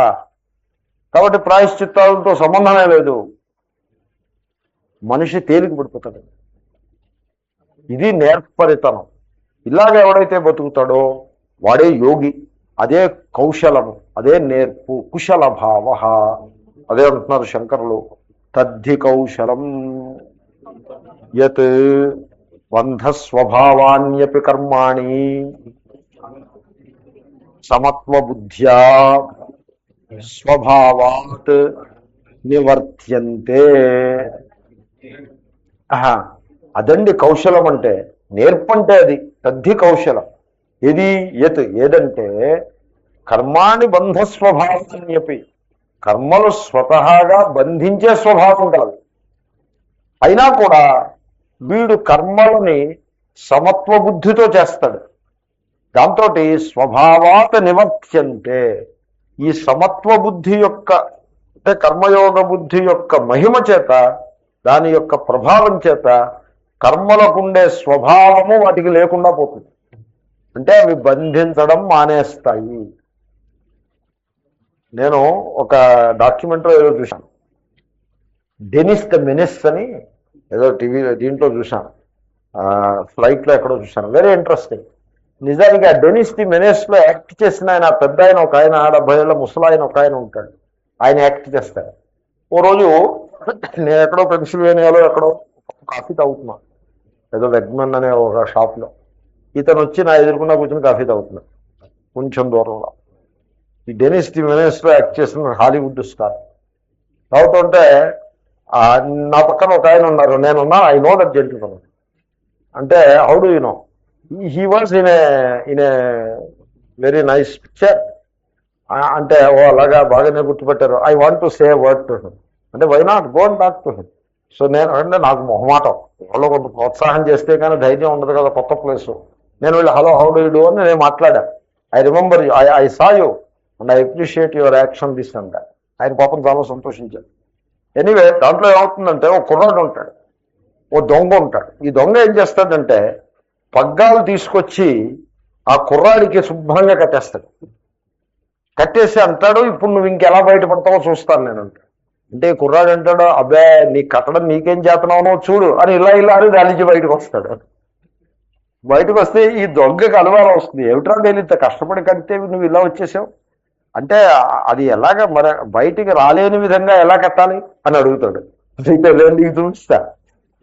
కాబట్టి ప్రాయశ్చిత్తాలతో సంబంధమే లేదు, మనిషి తేలిక పడిపోతాడు. ఇది నేర్పరితనం. ఇలాగ ఎవడైతే బతుకుతాడో వాడే యోగి. అదే కౌశలము, అదే నేర్పు. కుశల భావ, అదే అంటున్నారు శంకరులు. తద్ధి కౌశలం యత్ బంధస్వభావాన్యపి కర్మాణి సమత్వ బుద్ధ్యా స్వభావాత్ నివర్త్యంతే. అదండి కౌశలం అంటే, నేర్పంటే అది. తద్ధి కౌశలం. ఇది యత్, ఏదంటే కర్మాణి బంధస్వభావాన్యపి, కర్మలు స్వతహాగా బంధించే స్వభావం కలదు. అయినా కూడా వీడు కర్మలని సమత్వ బుద్ధితో చేస్తాడు. దాంతో స్వభావాత్ నివర్త్యంతే. ఈ సమత్వ బుద్ధి యొక్క, అంటే కర్మయోగ బుద్ధి యొక్క మహిమ చేత, దాని యొక్క ప్రభావం చేత కర్మలకుండే స్వభావము వాటికి లేకుండా పోతుంది. అంటే అవి బంధించడం మానేస్తాయి. నేను ఒక డాక్యుమెంటరీ ఏదో చూశాను, డెనిస్ ద మెనిస్ అని ఏదో టీవీ దీంట్లో చూశాను, ఫ్లైట్లో ఎక్కడో చూశాను. Very interesting. నిజానికి ఆ డెనిస్ ది మెనిస్లో యాక్ట్ చేసిన ఆయన పెద్ద ఆయన, ఒక ఆయన 70 ఏళ్ళ ముసలాయన ఒక ఆయన ఉంటాడు. ఆయన యాక్ట్ చేస్తాడు. ఓ రోజు నేను ఎక్కడో పెన్సిల్వేనియాలో ఎక్కడో కాఫీ తాగుతున్నాను, ఏదో వెగ్మన్ అనే ఒక షాప్లో. ఇతను వచ్చి నా ఎదురుకుండా కూర్చొని కాఫీ తాగుతున్నాడు కొంచెం దూరంలో. ఈ డెనిస్ ది మెనేస్లో యాక్ట్ చేసిన హాలీవుడ్ స్టార్. అవుతుంటే నా పక్కన ఒక ఆయన ఉన్నారు, నేనున్నా, ఐ నో దట్ జెంటిల్మన్. అంటే how do you know? He was in a very nice picture. అంటే ఓ అలాగా బాగానే గుర్తుపెట్టారు. I want to say word to him. అంటే why not go and talk to him. So నేను అంటే నాకు మొహమాటం, వాళ్ళు కొంత ప్రోత్సాహం చేస్తే కానీ ధైర్యం ఉండదు కదా, కొత్త ప్లేసు. నేను వెళ్ళి hello how do you do అని నేను మాట్లాడా. I remember you, I saw you and I appreciate your action this and. ఆయన పాపం చాలా సంతోషించారు. ఎనీవే, దాంట్లో ఏమవుతుందంటే ఒక కుర్రాడు ఉంటాడు, ఓ దొంగ ఉంటాడు. ఈ దొంగ ఏం చేస్తాడంటే పగ్గాలు తీసుకొచ్చి ఆ కుర్రాడికి శుభ్రంగా కట్టేస్తాడు. కట్టేసి అంటాడు, ఇప్పుడు నువ్వు ఇంకెలా బయటపడతావో చూస్తాను నేను అంటాడు. అంటే కుర్రాడు అంటాడు, అబ్బే నీకు కట్టడం నీకేం చేతనవునో చూడు అని ఇలా అని దాని నుంచి బయటకు వస్తాడు. బయటకు వస్తే ఈ దొంగకి అనుమానం వస్తుంది, ఏమిట్రా నేను ఇంత కష్టపడి కడితే నువ్వు ఇలా వచ్చేసావు అంటే అది ఎలాగ మరి బయటికి రాలేని విధంగా ఎలా కట్టాలి అని అడుగుతాడు. నీకు చూపిస్తా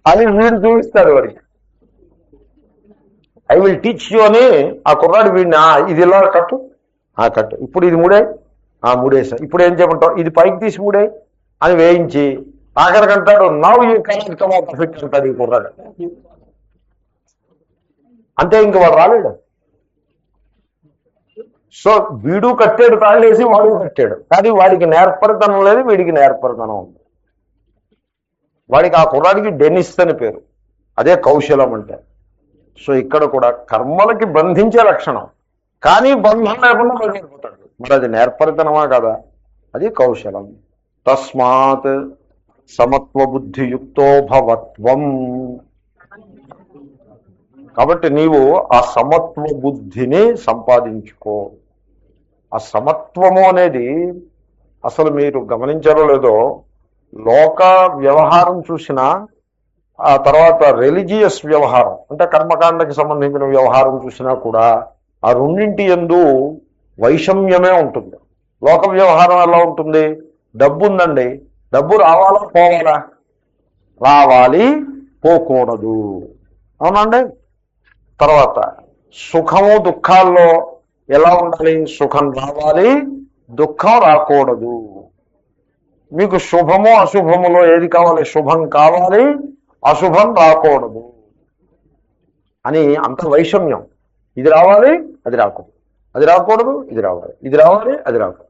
అని వీడు చూపిస్తాడు వాడికి. ఐ విల్ టీచ్ యూ అని ఆ కుర్రాడు వీడిని, ఇది ఇలా కట్టు, కట్టు, ఇప్పుడు ఇది మూడేసా, ఇప్పుడు ఏం చేయమంటావు, ఇది పైకి తీసి మూడే అని వేయించి ఆఖరికంటాడు now you cannot come out of it అంటాడు ఈ కుర్రాడు. అంతే, ఇంక వాడు రాలేడు. సో వీడు కట్టాడు, తాళ్ళేసి వాడు కట్టాడు, కానీ వాడికి నేర్పరితనం లేదు, వీడికి నేర్పరితనం ఉంది. వాడికి ఆ కుర్రాడికి డెనిస్ అని పేరు, అదే కౌశలం అంటే. సో ఇక్కడ కూడా కర్మలకి బంధించే లక్షణం, కానీ బంధం లేకుండా బయటపోతాడు. మరి అది నేర్పరితనమా కదా, అది కౌశలం. తస్మాత్ సమత్వ బుద్ధియుక్తో భవత్వం. కాబట్టి నీవు ఆ సమత్వ బుద్ధిని సంపాదించుకో. ఆ సమత్వము అనేది అసలు మీరు గమనించారో లేదో, లోక వ్యవహారం చూసినా, ఆ తర్వాత రిలీజియస్ వ్యవహారం అంటే కర్మకాండకి సంబంధించిన వ్యవహారం చూసినా కూడా ఆ రెండింటి యందు వైషమ్యమే ఉంటుంది. లోక వ్యవహారం ఎలా ఉంటుంది? డబ్బు ఉందండి, డబ్బు రావాలా పోవాలా? రావాలి, పోకూడదు, అవునండి. తర్వాత సుఖము దుఃఖాల్లో ఎలా ఉండాలి? సుఖం రావాలి, దుఃఖం రాకూడదు. మీకు శుభము అశుభములో ఏది కావాలి? శుభం కావాలి, అశుభం రాకూడదు అని అంత వైషమ్యం. ఇది రావాలి, అది రాకూడదు, అది రాకూడదు, ఇది రావాలి, ఇది రావాలి, అది రాకూడదు.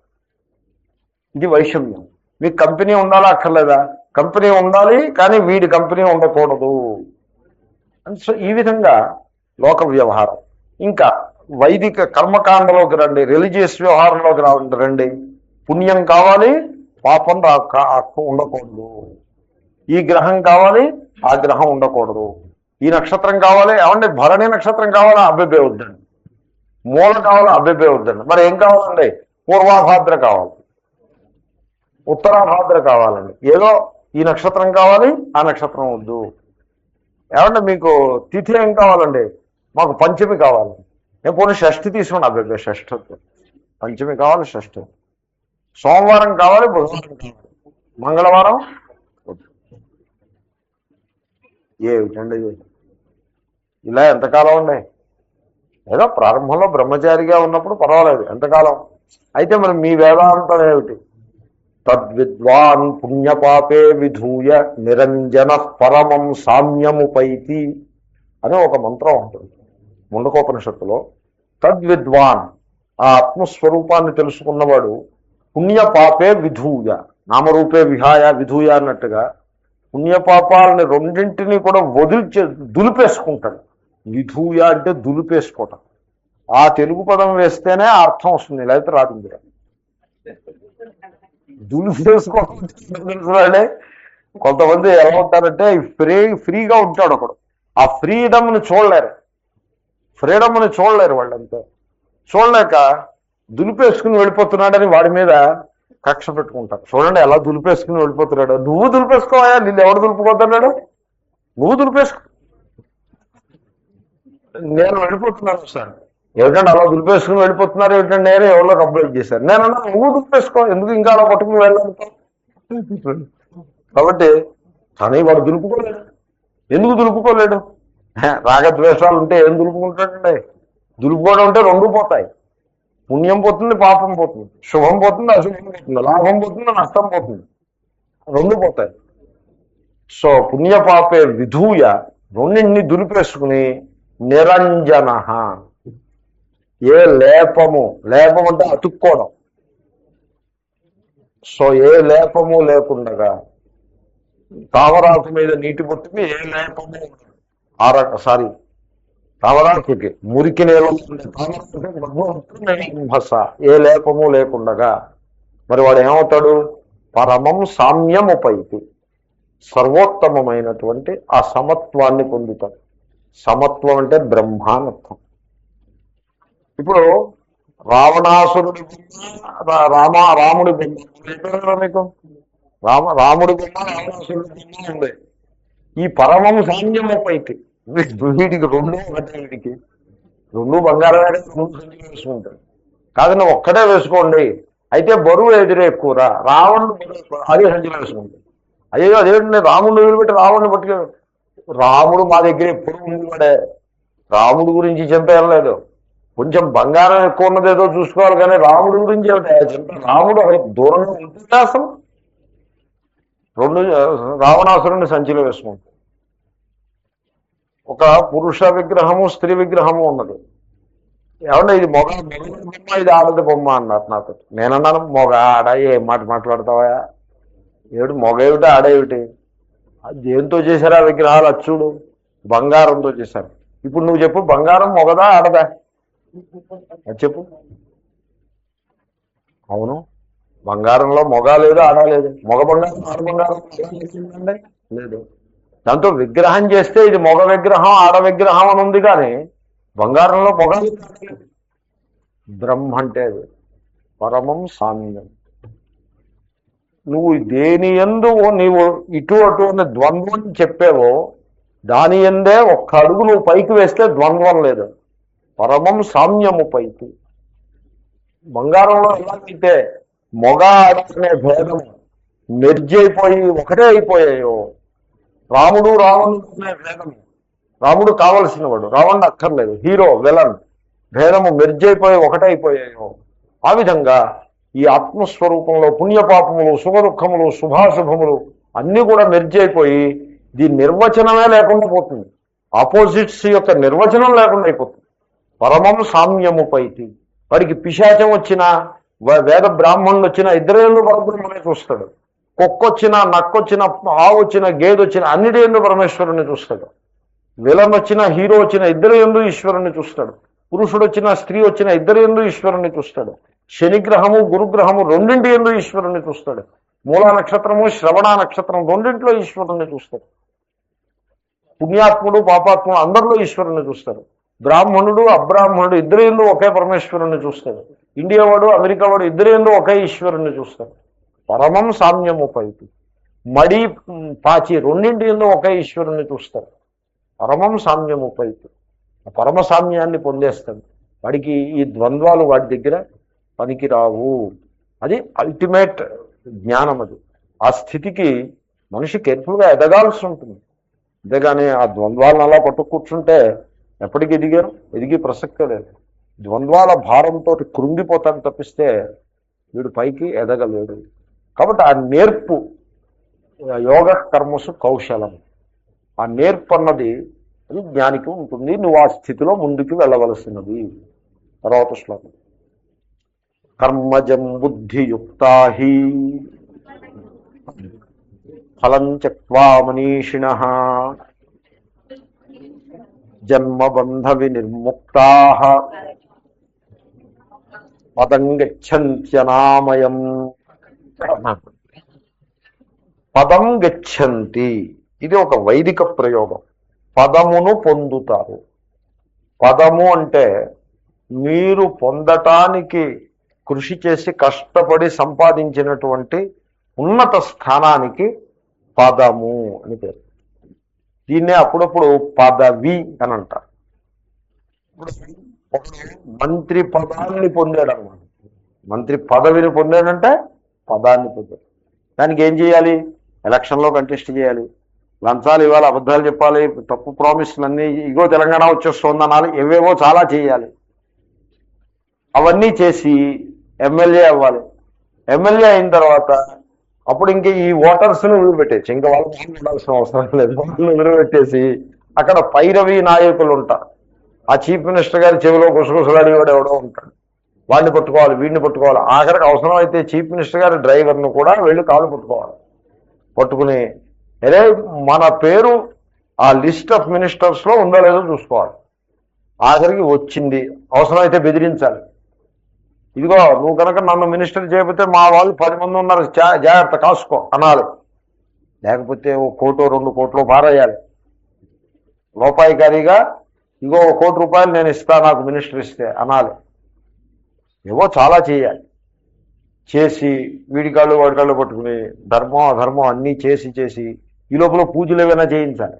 ఇది వైషమ్యం. మీకు కంపెనీ ఉండాలా అక్కర్లేదా? కంపెనీ ఉండాలి, కానీ వీడి కంపెనీ ఉండకూడదు. సో ఈ విధంగా లోక వ్యవహారం. ఇంకా వైదిక కర్మకాండలోకి రండి, రిలీజియస్ వ్యవహారంలోకి రండి. పుణ్యం కావాలి, పాపం ఉండకూడదు. ఈ గ్రహం కావాలి, ఆ గ్రహం ఉండకూడదు. ఈ నక్షత్రం కావాలి, ఏమంటే భరణి నక్షత్రం కావాలా? అబ్బెబ్బే వద్దండి. మూల కావాలా? అబ్బెబ్బే వద్దండి. మరి ఏం కావాలండి? పూర్వాభాద్ర కావాలి, ఉత్తరాభాద్ర కావాలండి. ఏదో ఈ నక్షత్రం కావాలి, ఆ నక్షత్రం వద్దు. ఏమంటే మీకు తిథి ఏం కావాలండి? మాకు పంచమి కావాలి. నేను పోనీ షష్ఠి తీసుకోండి, అబ్బాయి షష్ఠత్వం. పంచమి కావాలి, షష్ఠి. సోమవారం కావాలి, బుధవారం కావాలి, మంగళవారం ఏమిటండి ఇలా ఎంతకాలం అండి? ఏదో ప్రారంభంలో బ్రహ్మచారిగా ఉన్నప్పుడు పర్వాలేదు, ఎంతకాలం. అయితే మరి మీ వేదాంతం ఏమిటి? తద్విద్వాన్ పుణ్యపాపే విధూయ నిరంజన పరమం సామ్యముపైతి అని ఒక మంత్రం ఉంటుంది ముండకోపనిషత్తులో. తద్విద్వాన్, ఆ ఆత్మస్వరూపాన్ని తెలుసుకున్నవాడు, పుణ్యపాపే విధూయ, నామరూపే విహాయ విధూయ అన్నట్టుగా పుణ్యపాపాలని రెండింటినీ కూడా దులిపేసుకుంటాడు. విధూయ అంటే దులిపేసుకోవటం. ఆ తెలుగు పదం వేస్తేనే అర్థం వస్తుంది, లేకపోతే రాదు. దులిపేసుకోవడం కొంతమంది ఎలా ఉంటారంటే ఫ్రీగా ఉంటాడు ఒకడు, ఆ ఫ్రీడమ్ని చూడలేరు, ఫ్రీడమ్ని చూడలేరు వాళ్ళంతా. చూడలేక దులిపేసుకుని వెళ్ళిపోతున్నాడని వాడి మీద కక్ష పెట్టుకుంటారు. చూడండి ఎలా దులిపేసుకుని వెళ్ళిపోతున్నాడు. నువ్వు దులిపేసుకోవా, నిన్ను ఎవడు దులిపిపోతున్నాడు? నువ్వు దులిపేసుకో. నేను వెళ్ళిపోతున్నాను సార్, ఏమిటంటే అలా దులిపేసుకుని వెళ్ళిపోతున్నారు ఏమిటంటే నేను ఎవరో కంప్లైంట్ చేశాను. నేనన్నా నువ్వు దులిపేసుకో, ఎందుకు ఇంకా అలా పట్టుకుని వెళ్ళాలి? కాబట్టి కానీ వాడు దులుపుకోలేడు. ఎందుకు? రాగద్వేషాలు ఉంటే ఏం దులుపుకుంటాడండి? దులుపుకోవడం ఉంటే రెండు పోతాయి. పుణ్యం పోతుంది, పాపం పోతుంది, శుభం పోతుంది, అశుభం పోతుంది, లాభం పోతుంది, నష్టం పోతుంది, రెండు పోతాయి. సో పుణ్యపాపే విధూయ, రెండింటిని దులిపేసుకుని నిరంజన, ఏ లేపము, లేపం అంటే అతుక్కోవడం, సో ఏ లేపము లేకుండగా, తామరాకు మీద నీటి బొట్టుకి ఏ లేపము సారీ తామరాకుకి మురికి నేల ఏ లేపము లేకుండగా మరి వాడు ఏమవుతాడు? పరమం సామ్యముపైతి, సర్వోత్తమమైనటువంటి ఆ సమత్వాన్ని పొందుతాడు. సమత్వం అంటే బ్రహ్మానత్వం. ఇప్పుడు రావణాసురుడి బొమ్మ, రాముడి బొమ్మ మీకు రాముడి బొమ్మ, రావణాసురుడి బొమ్మ ఉంది. ఈ పరమం సామ్యముపైతి, వీడికి రెండు ఒకటే, వీడికి రెండు బంగారం వేసుకుంటాడు. కాదు నువ్వు ఒక్కటే వేసుకోండి, అయితే బరువు ఎదురే ఎక్కువరా, రావణుడు అదే సంచిలో వేసుకుంటాడు. అయ్యో అదేంటి రాముడిని వదిలిపెట్టి రావణ్ణి పట్టుకు, రాముడు మా దగ్గర ఎప్పుడు ఉండేవాడే, రాముడు గురించి చింత లేదు. కొంచెం బంగారం ఎక్కువ ఉన్నది ఏదో చూసుకోవాలి, కానీ రాముడి గురించి చింత. రాముడు దూరంగా ఉంటుంది. అసలు రెండు రావణాసురుని సంచిలో వేసుకుంటాడు. ఒక పురుష విగ్రహము, స్త్రీ విగ్రహము ఉన్నది. ఏమన్నా ఇది మొగ బొమ్మ, ఇది ఆడది బొమ్మ అన్నారు నాతో. నేనన్నాను మొగ ఆడ ఏం మాట మాట్లాడతావా, ఏమిటి మొగ ఏమిటి ఆడేమిటి, దేంతో చేశారు ఆ విగ్రహాలు? అచ్చుడు బంగారంతో చేశారు. ఇప్పుడు నువ్వు చెప్పు, బంగారం మొగదా ఆడదా? అది చెప్పు. అవును, బంగారంలో మొగ లేదు, ఆడ లేదు. మొగ బంగారం, ఆడ బంగారం లేదు. దాంతో విగ్రహం చేస్తే ఇది మొగ విగ్రహం, ఆడ విగ్రహం అని ఉంది, కానీ బంగారంలో మొగ. బ్రహ్మ అంటే అది పరమం సామ్యం. నువ్వు దేని యందు నీవు ఇటు అటు అనే ద్వంద్వం చెప్పావో దాని ఎందే ఒక్క అడుగు నువ్వు పైకి వేస్తే ద్వంద్వం లేదు. పరమం సామ్యము పైకి. బంగారంలో ఎలాగైతే మొగ ఆడనే భేదం మెర్జ్ అయిపోయి ఒకటే అయిపోయాయో, రాముడు రావణుడు అనే భేదం, రాముడు కావలసిన వాడు, రావణుడు అక్కర్లేదు, హీరో విలన్ భేదము మెర్జ్ అయిపోయి ఒకటే అయిపోయాయో, ఆ విధంగా ఈ ఆత్మస్వరూపంలో పుణ్యపాపములు, సుఖదుఖములు, శుభాశుభములు అన్నీ కూడా మెర్జ్ అయిపోయి దీని నిర్వచనమే లేకుండా పోతుంది. ఆపోజిట్స్ యొక్క నిర్వచనం లేకుండా అయిపోతుంది. పరమం సామ్యము పైకి. వాడికి పిశాచం వచ్చినా, వేద బ్రాహ్మణులు వచ్చినా ఇద్దరేళ్ళు పరబ్రహ్మనే చూస్తాడు. కుక్కొచ్చినా, నక్కొచ్చినా, ఆవు వచ్చినా, గేదొచ్చినా అన్నిటి ఎందు పరమేశ్వరుని చూస్తాడు. విలన్ వచ్చినా, హీరో వచ్చినా ఇద్దరు ఎందు ఈశ్వరుని చూస్తాడు. పురుషుడు వచ్చినా, స్త్రీ వచ్చినా ఇద్దరు ఎందు ఈశ్వరుని చూస్తాడు. శనిగ్రహము, గురుగ్రహము రెండింటి ఎందు ఈశ్వరుని చూస్తాడు. మూలా నక్షత్రము, శ్రవణ నక్షత్రం రెండింటిలో ఈశ్వరుని చూస్తాడు. పుణ్యాత్ముడు, పాపాత్ముడు అందరిలో ఈశ్వరుని చూస్తాడు. బ్రాహ్మణుడు, అబ్రాహ్మణుడు ఇద్దరు ఎందు ఒకే పరమేశ్వరుని చూస్తాడు. ఇండియా వాడు, అమెరికా వాడు ఇద్దరు ఎందు ఒకే ఈశ్వరుని చూస్తాడు. పరమం సామ్యము పైకి. మడి, పాచి రెండింటి ఎందు ఒకే ఈశ్వరుని చూస్తాడు. పరమం సామ్యము పైకి. పరమ సామ్యాన్ని పొందేస్తాడు. వాడికి ఈ ద్వంద్వాలు వాడి దగ్గర పనికిరావు. అది అల్టిమేట్ జ్ఞానం. అది ఆ స్థితికి మనిషి కేర్ఫుల్గా ఎదగాల్సి ఉంటుంది. అంతేగాని ఆ ద్వంద్వాలను అలా పట్టు కూర్చుంటే ఎప్పటికి ఎదిగే ప్రసక్తే లేదు. ద్వంద్వాల భారంతో కృంగిపోతాను తప్పిస్తే వీడు పైకి ఎదగలేడు. కాబట్టి ఆ నేర్పు, యోగ కర్మసు కౌశలం, ఆ నేర్పు అన్నది అది జ్ఞానికి ఉంటుంది. నువ్వు ఆ స్థితిలో ముందుకు వెళ్ళవలసినది. తర్వాత శ్లోకం. కర్మజం బుద్ధియుక్తా హి ఫలం త్యక్త్వా మనీషిణః జన్మబంధ వినిర్ముక్తాః పదం గచ్చంత్యనామయం. పదం గచ్చంతి, ఇది ఒక వైదిక ప్రయోగం. పదమును పొందుతారు. పదము అంటే మీరు పొందటానికి కృషి చేసి కష్టపడి సంపాదించినటువంటి ఉన్నత స్థానానికి పదము అని పేరు. దీన్నే అప్పుడప్పుడు పదవి అని అంటారు. మంత్రి పదాన్ని పొందాడన్నమాట. మంత్రి పదవిని పొందాడంటే పదాన్ని పొందాడు. దానికి ఏం చేయాలి? ఎలక్షన్లో కంటెస్ట్ చేయాలి, లంచాలు ఇవ్వాలి, అబద్ధాలు చెప్పాలి, తప్పు ప్రామిస్లు అన్నీ, ఇగో తెలంగాణ వచ్చేస్తుంది అనాలి, ఏవేవో చాలా చేయాలి. అవన్నీ చేసి ఎమ్మెల్యే అవ్వాలి. ఎమ్మెల్యే అయిన తర్వాత అప్పుడు ఇంక ఈ ఓటర్స్ని వదిలిపెట్టేసి, ఇంకా వాళ్ళు ఉండాల్సిన అవసరం లేదు, వాళ్ళని వదిలిపెట్టేసి అక్కడ పైరవి నాయకులు ఉంటారు. ఆ చీఫ్ మినిస్టర్ గారి చెవిలో గుసగుసలాడి వాడు ఎవడో ఉంటాడు, వాడిని పట్టుకోవాలి, వీడిని పట్టుకోవాలి. ఆఖరికి అవసరం అయితే చీఫ్ మినిస్టర్ గారి డ్రైవర్ను కూడా వెళ్ళి కాలు పట్టుకోవాలి. పట్టుకుని అరే మన పేరు ఆ లిస్ట్ ఆఫ్ మినిస్టర్స్లో ఉందో లేదో చూసుకోవాలి. ఆఖరికి వచ్చింది, అవసరమైతే బెదిరించాలి. ఇదిగో నువ్వు కనుక నన్ను మినిస్టర్ చేయకపోతే మా వాళ్ళు 10 మంది ఉన్నారు, జాగ్రత్త కాసుకో అనాలి. లేకపోతే 1 కోటో 2 కోట్లో పారేయాలి. లోపాయికారిగా ఇగో 1 కోటి రూపాయలు నేను ఇస్తా నాకు మినిస్టర్ ఇస్తే అనాలి. ఏవో చాలా చేయాలి. చేసి వీడికాళ్ళు వాడికాళ్ళు పట్టుకుని ధర్మం అధర్మం అన్నీ చేసి ఈ లోపల పూజలు ఏమైనా చేయించాలి.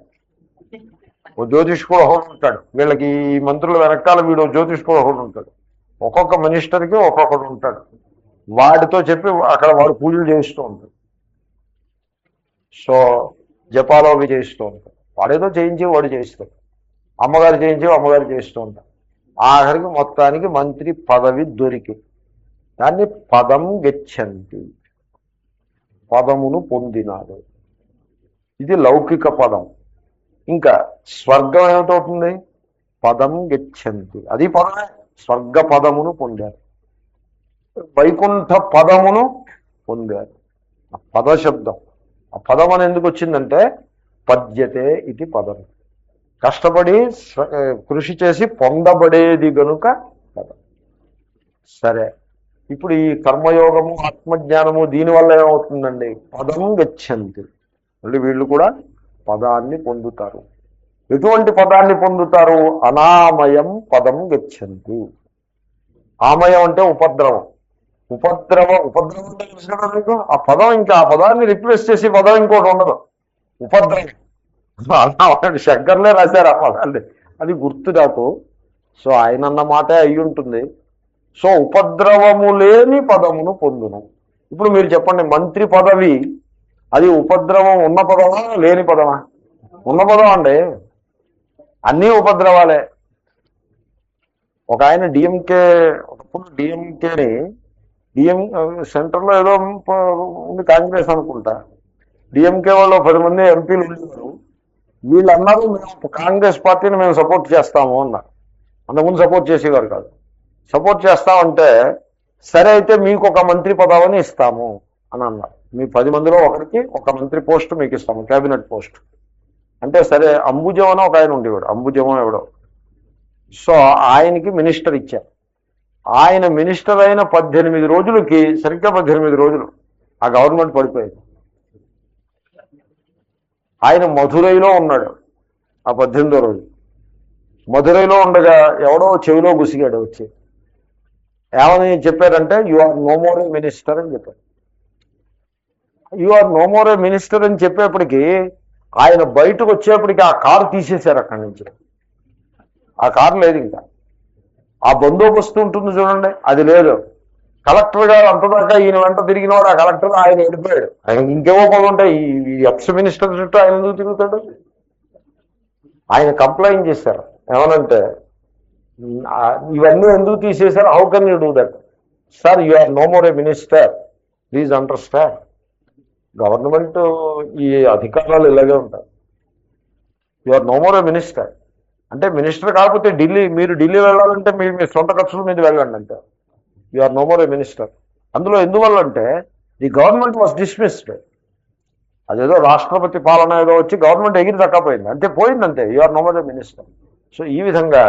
ఓ జ్యోతిష్కుడు ఒకడు ఉంటాడు, వీళ్ళకి ఈ మంత్రుల వెనకాల వీడు జ్యోతిష్కుడు ఒకడు ఉంటాడు. ఒక్కొక్క మినిస్టర్కి ఒక్కొక్కడు ఉంటాడు, వాడితో చెప్పి అక్కడ వాడు పూజలు చేయిస్తూ ఉంటాడు. సో జపాలు అవి చేయిస్తూ ఉంటాడు. వాడేదో చేయించి వాడు చేయిస్తాడు, అమ్మగారు చేయించి అమ్మగారు చేయిస్తూ ఉంటాడు. ఆఖరికి మొత్తానికి మంత్రి పదవి దొరికి దాన్ని పదం గచ్చంతి, పదమును పొందినాడు. ఇది లౌకిక పదం. ఇంకా స్వర్గం ఏమిటవుతుంది? పదం గచ్చంతి, అది పదమే. స్వర్గ పదమును పొందారు, వైకుంఠ పదమును పొందారు. ఆ పదశబ్దం, ఆ పదం అని ఎందుకు వచ్చిందంటే పద్యతే ఇది పదం, కష్టపడి కృషి చేసి పొందబడేది గనుక పదం. సరే, ఇప్పుడు ఈ కర్మయోగము ఆత్మజ్ఞానము దీనివల్ల ఏమవుతుందండి? పదం గచ్చంతి, మళ్ళీ వీళ్ళు కూడా పదాన్ని పొందుతారు. ఎటువంటి పదాన్ని పొందుతారు? అనామయం పదం గచ్చంతి. ఆమయం అంటే ఉపద్రవం. ఉపద్రవం అంటే తెలుసు కదా మీకు. ఆ పదం ఇంకా ఆ పదాన్ని రిప్లేస్ చేసి పదం ఇంకోటి ఉండదు, ఉపద్రవం. శంకర్లే రాశారు ఆ పదాన్ని, అది గుర్తు నాకు. సో ఆయన అన్న మాటే అయి ఉంటుంది. సో ఉపద్రవము లేని పదమును పొందును. ఇప్పుడు మీరు చెప్పండి, మంత్రి పదవి అది ఉపద్రవం ఉన్న పదమా లేని పదమా? ఉన్న పదం అండి, అన్నీ ఉపద్రవాలే. ఒక ఆయన డిఎంకే, ఒకప్పుడు డిఎంకేని సెంటర్లో ఏదో ఉంది, కాంగ్రెస్ అనుకుంటా. డిఎంకే వాళ్ళు 10 మంది ఎంపీలు ఉండేవారు. వీళ్ళు అన్నారు మేము కాంగ్రెస్ పార్టీని మేము సపోర్ట్ చేస్తాము అన్నారు. అంతకుముందు సపోర్ట్ చేసేవారు కాదు. సపోర్ట్ చేస్తామంటే సరే అయితే మీకు ఒక మంత్రి పదవిని ఇస్తాము అని అన్నారు. మీ 10 మందిలో ఒకరికి ఒక మంత్రి పోస్ట్ మీకు ఇస్తాము, క్యాబినెట్ పోస్ట్ అంటే. సరే, అంబుజం అని ఒక ఆయన ఉండేవాడు, అంబుజమో ఎవడో. సో ఆయనకి మినిస్టర్ ఇచ్చారు. ఆయన మినిస్టర్ అయిన 18 రోజులకి, సరిగ్గా 18 రోజులు ఆ గవర్నమెంట్ పడిపోయింది. ఆయన మధురైలో ఉన్నాడు ఆ 18వ రోజు. మధురైలో ఉండగా ఎవడో చెవిలో గుసిగాడు వచ్చి. ఏమని చెప్పారంటే you are no more a minister అని చెప్పారు. You are no more a minister అని చెప్పేప్పటికీ ఆయన బయటకు వచ్చేప్పటికి ఆ కారు తీసేశారు అక్కడి నుంచి. ఆ కారు లేదు ఇంకా. ఆ బందోబస్తు ఉంటుంది చూడండి, అది లేదు. కలెక్టర్ గారు అంతదాకా ఈయన వెంట తిరిగినవాడు, ఆ కలెక్టర్ ఆయన వెళ్ళిపోయాడు. ఆయన ఇంకేవో పనులు ఉంటాయి, ఈ ఎక్స్ మినిస్టర్ చుట్టూ ఆయన ఎందుకు తిరుగుతాడు? ఆయన కంప్లైంట్ చేశారు, ఏమనంటే ఇవన్నీ ఎందుకు తీసేశారు, how can you do that sir, you are no more a minister, please understand. Government ఈ అధికారాలు ఇలాగే ఉంటాయి. You are no more a minister అంటే మినిస్టర్ కాకపోతే మీరు ఢిల్లీ వెళ్ళాలంటే మీ సొంత ఖర్చుల మీద వెళ్ళండి అంతే. You are no more a minister. అందులో ఎందువల్ల అంటే ది గవర్నమెంట్ వాజ్ డిస్మిస్డ్. అదేదో రాష్ట్రపతి పాలన ఏదో వచ్చి గవర్నమెంట్ ఎగిరి తక్కపోయింది అంతే, పోయిందంతే. You are no more a minister. So ఈ విధంగా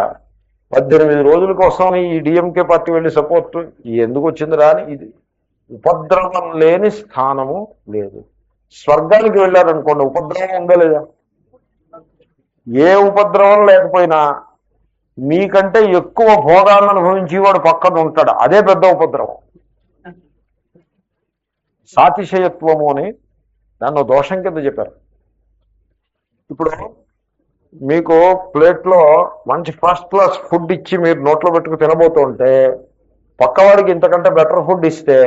18 రోజుల కోసం ఈ డిఎంకే పార్టీ వెళ్ళి సపోర్ట్ ఎందుకు వచ్చింది రాని, ఇది ఉపద్రవం లేని స్థానము లేదు. స్వర్గానికి వెళ్ళారనుకోండి, ఉపద్రవం ఉందా లేదా? ఏ ఉపద్రవం లేకపోయినా మీకంటే ఎక్కువ భోగాలను అనుభవించి వాడు పక్కన ఉంటాడు, అదే పెద్ద ఉపద్రవం. సాతిశయత్వము అని దాన్ని దోషం కింద చెప్పారు. ఇప్పుడు మీకు ప్లేట్లో మంచి ఫస్ట్ క్లాస్ ఫుడ్ ఇచ్చి మీరు నోట్లో పెట్టుకు తినబోతూ ఉంటే పక్కవాడికి ఇంతకంటే బెటర్ ఫుడ్ ఇస్తే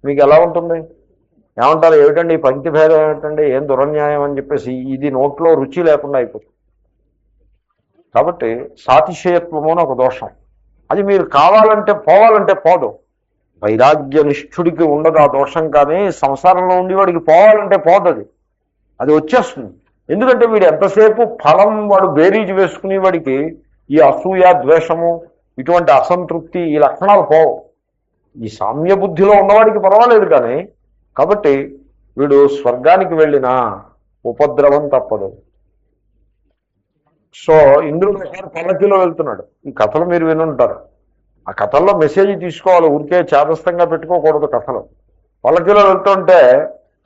మీకు ఎలా ఉంటుంది? ఏమంటారు, ఏమిటండి ఈ పంక్తి భేదం, ఏమిటండి ఏం దురన్యాయం అని చెప్పేసి ఇది నోట్లో రుచి లేకుండా అయిపోతుంది. కాబట్టి సాతిశయత్వము అని ఒక దోషం. అది మీరు కావాలంటే పోవాలంటే పోదు. వైరాగ్య నిష్ఠుడికి ఉండదు ఆ దోషం, కానీ సంసారంలో ఉండేవాడికి పోవాలంటే పోతుంది. అది వచ్చేస్తుంది. ఎందుకంటే వీడు ఎంతసేపు ఫలం వాడు బేరీజు వేసుకునే వాడికి ఈ అసూయ, ద్వేషము, ఇటువంటి అసంతృప్తి, ఈ లక్షణాలు పోవు. ఈ సామ్య బుద్ధిలో ఉన్నవాడికి పర్వాలేదు. కానీ కాబట్టి వీడు స్వర్గానికి వెళ్ళినా ఉపద్రవం తప్పదు. సో ఇంద్రుడు ఒకసారి పల్లకిలో వెళ్తున్నాడు. ఈ కథలు మీరు వినుంటారు. ఆ కథల్లో మెసేజ్ తీసుకోవాలి, ఊరికే చేదస్తంగా పెట్టుకోకూడదు కథలు. పల్లకిలో వెళ్తుంటే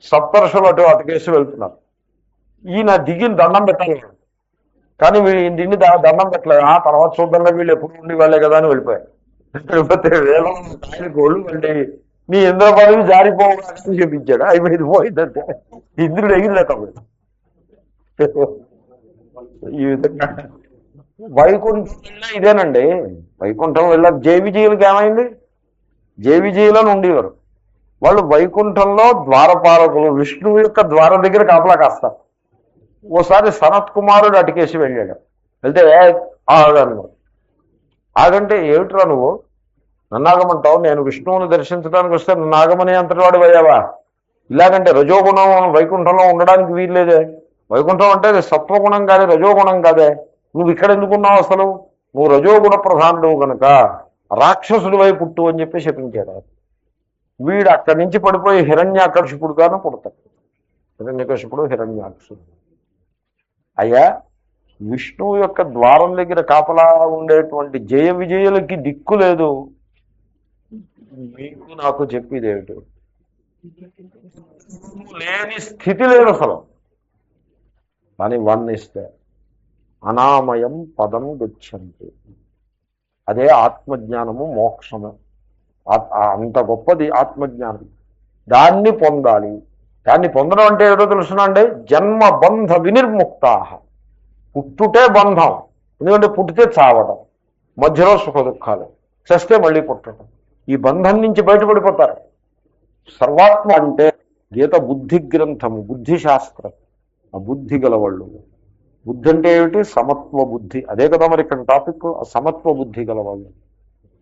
సప్తర్షులు అటుకేసి వెళ్తున్నారు. ఈయన దిగిన దండం పెట్టాలి, కానీ దీన్ని దండం పెట్టలేదు. ఆ తర్వాత చూద్దాంగా, వీళ్ళు ఎప్పుడు ఉండి వాళ్ళే కదా అని వెళ్ళిపోయారు. వెళ్ళిపోతే వేలం ఆయనకు ఒళ్ళు వెళ్ళి నీ ఇంద్ర పదవి జారిపోవాలని చెప్పించాడు. అయిపోయింది, పోయిందంటే ఇంద్రుడు ఎగిరిలేకపోయాడు. ఈ విధంగా వైకుంఠం వెళ్ళినా ఇదేనండి. వైకుంఠం వెళ్ళాక జేవిజీయులకి ఏమైంది? జేవిజీయులను ఉండేవారు. వాళ్ళు వైకుంఠంలో ద్వారపాలకులు, విష్ణువు యొక్క ద్వారం దగ్గర కాపలా కాస్తారు. ఓసారి సనత్ కుమారుడు అటుకేసి వెళ్ళాడు. వెళ్తే ఆగను. ఆగంటే ఏమిట్రా నువ్వు నన్ను ఆగమంటావు? నేను విష్ణువుని దర్శించడానికి వస్తే నన్ను ఆగమని అంతటి వాడు అయ్యావా? ఇలాగంటే రజోగుణం వైకుంఠంలో ఉండడానికి వీల్లేదే. వైకుంఠం అంటే అది సత్వగుణం కాదే, రజోగుణం కాదే. నువ్వు ఇక్కడ ఎందుకున్నావు అసలు? నువ్వు రజోగుణ ప్రధానుడు కనుక రాక్షసుడి వైపు పుట్టు అని చెప్పి చెప్పించాడు. వీడు అక్కడి నుంచి పడిపోయి హిరణ్యాకర్షిపుడుగాను పుడతాడు. హిరణ్యకశిపుడు, హిరణ్యాక్షుడు. అయ్యా, విష్ణువు యొక్క ద్వారం దగ్గర కాపలా ఉండేటువంటి జయ విజయులకి దిక్కు లేదు, మీకు నాకు చెప్పేదేమిటి? లేని స్థితి లేదు అసలు. కానీ వర్ణిస్తే అనామయం పదం గచ్చంతి, అదే ఆత్మజ్ఞానము, మోక్షము. అంత గొప్పది ఆత్మజ్ఞానం. దాన్ని పొందాలి. దాన్ని పొందడం అంటే ఏదో తెలుసునండి, జన్మ బంధ వినిర్ముక్తా. పుట్టుటే బంధం, ఎందుకంటే పుట్టితే చావడం, మధ్యలో సుఖ దుఃఖాలు, చస్తే మళ్ళీ పుట్టడం. ఈ బంధం నుంచి బయటపడిపోతారు. సర్వాత్మ అంటే గీత బుద్ధి గ్రంథము, బుద్ధి శాస్త్రం. ఆ బుద్ధి గలవాళ్ళు. బుద్ధి అంటే ఏమిటి? సమత్వ బుద్ధి. అదే కదా మరి ఇక్కడ టాపిక్. సమత్వ బుద్ధి గలవాళ్ళు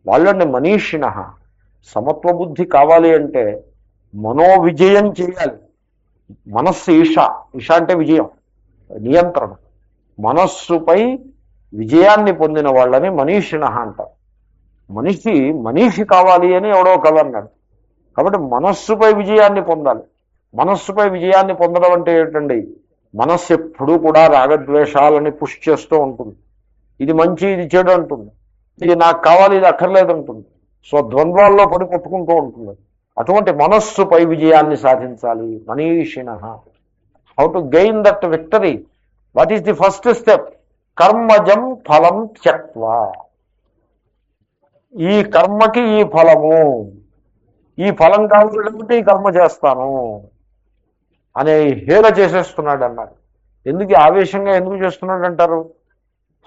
వాళ్ళని మనీషిణ. సమత్వ బుద్ధి కావాలి అంటే మనోవిజయం చేయాలి. మనస్సు ఈష అంటే విజయం, నియంత్రణ. మనస్సుపై విజయాన్ని పొందిన వాళ్ళని మనీషిణ అంటారు. మనీషి కావాలి అని ఎవడో కలన్నాడు. కాబట్టి మనస్సుపై విజయాన్ని పొందాలి. మనస్సుపై విజయాన్ని పొందడం అంటే ఏంటండి? మనస్సు ఎప్పుడూ కూడా రాగద్వేషాలని పుష్ చేస్తూ ఉంటుంది. ఇది మంచి, ఇది చెడు అంటుంది. ఇది నాకు కావాలి, ఇది అక్కర్లేదు అంటుంది. స్వద్వంద్వాల్లో పడి కొట్టుకుంటూ ఉంటుంది. అటువంటి మనస్సుపై విజయాన్ని సాధించాలి. మనీషిణ. How to gain that victory? What is the first step? కర్మజం ఫలం త్యక్త్వా. ఈ కర్మకి ఈ ఫలము, ఈ ఫలం కావాలంటే ఈ కర్మ చేస్తాను అనే హేళ చేసేస్తున్నాడు అన్నారు. ఎందుకు ఆవేశంగా ఎందుకు చేస్తున్నాడు అంటారు?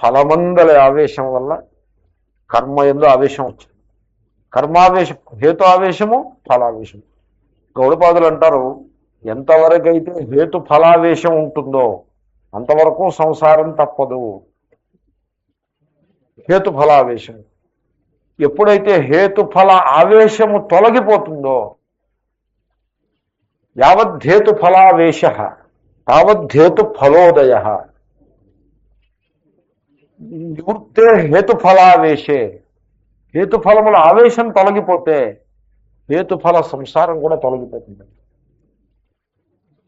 ఫలమందల ఆవేశం వల్ల కర్మ ఎందు ఆవేశం వచ్చింది. కర్మావేశం, హేతు ఆవేశము, ఫలావేశము. గౌడపాదులు అంటారు, ఎంతవరకైతే హేతు ఫలావేశం ఉంటుందో అంతవరకు సంసారం తప్పదు. హేతు ఫలావేశం ఎప్పుడైతే హేతుఫల ఆవేశము తొలగిపోతుందో, యావద్ధేతు ఫలావేశ తావద్ధేతు ఫలోదయ. నివృత్తే హేతుఫలావేశే. హేతుఫలముల ఆవేశం తొలగిపోతే హేతుఫల సంసారం కూడా తొలగిపోతుంది.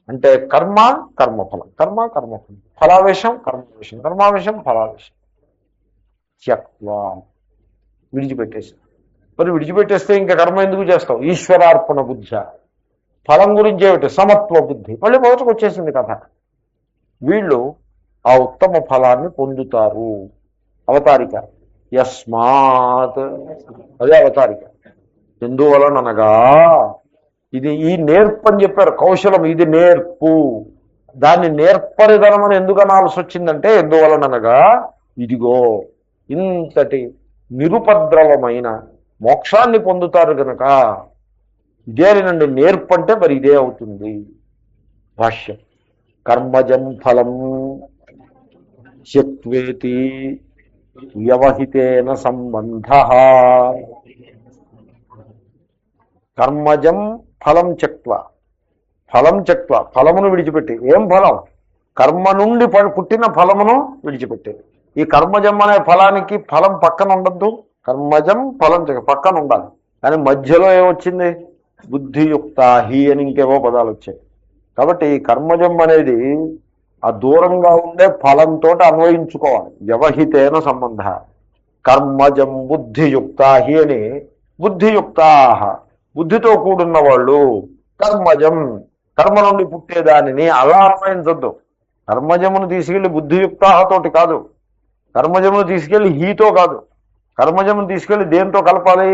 అంటే కర్మ కర్మఫలం, కర్మ కర్మఫలం, ఫలావేశం కర్మావేశం, కర్మావేశం ఫలావేశం. త్యక్త్వా, విడిచిపెట్టేసి. మరి విడిచిపెట్టేస్తే ఇంకా కర్మ ఎందుకు చేస్తావు? ఈశ్వరార్పణ బుద్ధి. ఫలం గురించి ఏమిటి? సమత్వ బుద్ధి. మళ్ళీ మొదటికి వచ్చేసింది కథ. వీళ్ళు ఆ ఉత్తమ ఫలాన్ని పొందుతారు. అవతారిక యస్మాత్, అదే అవతారిక. ఎందువలననగా, ఇది ఈ నేర్పు అని చెప్పారు, కౌశలం. ఇది నేర్పు. దాన్ని నేర్పరిధనం అని ఎందుకు అనాల్సి వచ్చిందంటే, ఎందువలననగా ఇదిగో ఇంతటి నిరుపద్రవమైన మోక్షాన్ని పొందుతారు కనుక ఇదేనండి నేర్పు అంటే. మరి ఇదే అవుతుంది. భాష్యం. కర్మజం ఫలం శక్వేతి వ్యవహితేన సంబంధ. కర్మజం ఫలం త్యక్త్వా, ఫలం త్యక్త్వా, ఫలమును విడిచిపెట్టి. ఏం ఫలం? కర్మ నుండి పుట్టిన ఫలమును విడిచిపెట్టేది. ఈ కర్మజం అనే ఫలానికి ఫలం పక్కన ఉండద్దు. కర్మజం ఫలం పక్కన ఉండాలి. కానీ మధ్యలో ఏమొచ్చింది? బుద్ధియుక్త హి అని ఇంకేవో పదాలు వచ్చాయి. కాబట్టి ఈ కర్మజం అనేది ఆ దూరంగా ఉండే ఫలంతో అన్వయించుకోవాలి. వ్యవహితేన సంబంధ. కర్మజం బుద్ధియుక్త హి అని, బుద్ధియుక్తా, బుద్ధితో కూడున్న వాళ్ళు. కర్మజం, కర్మ నుండి పుట్టేదానిని అలా అన్వయించద్దు. కర్మజమును తీసుకెళ్లి బుద్ధియుక్తాహతోటి కాదు, కర్మజమును తీసుకెళ్లి హీతో కాదు, కర్మజమును తీసుకెళ్లి దేంతో కలపాలి?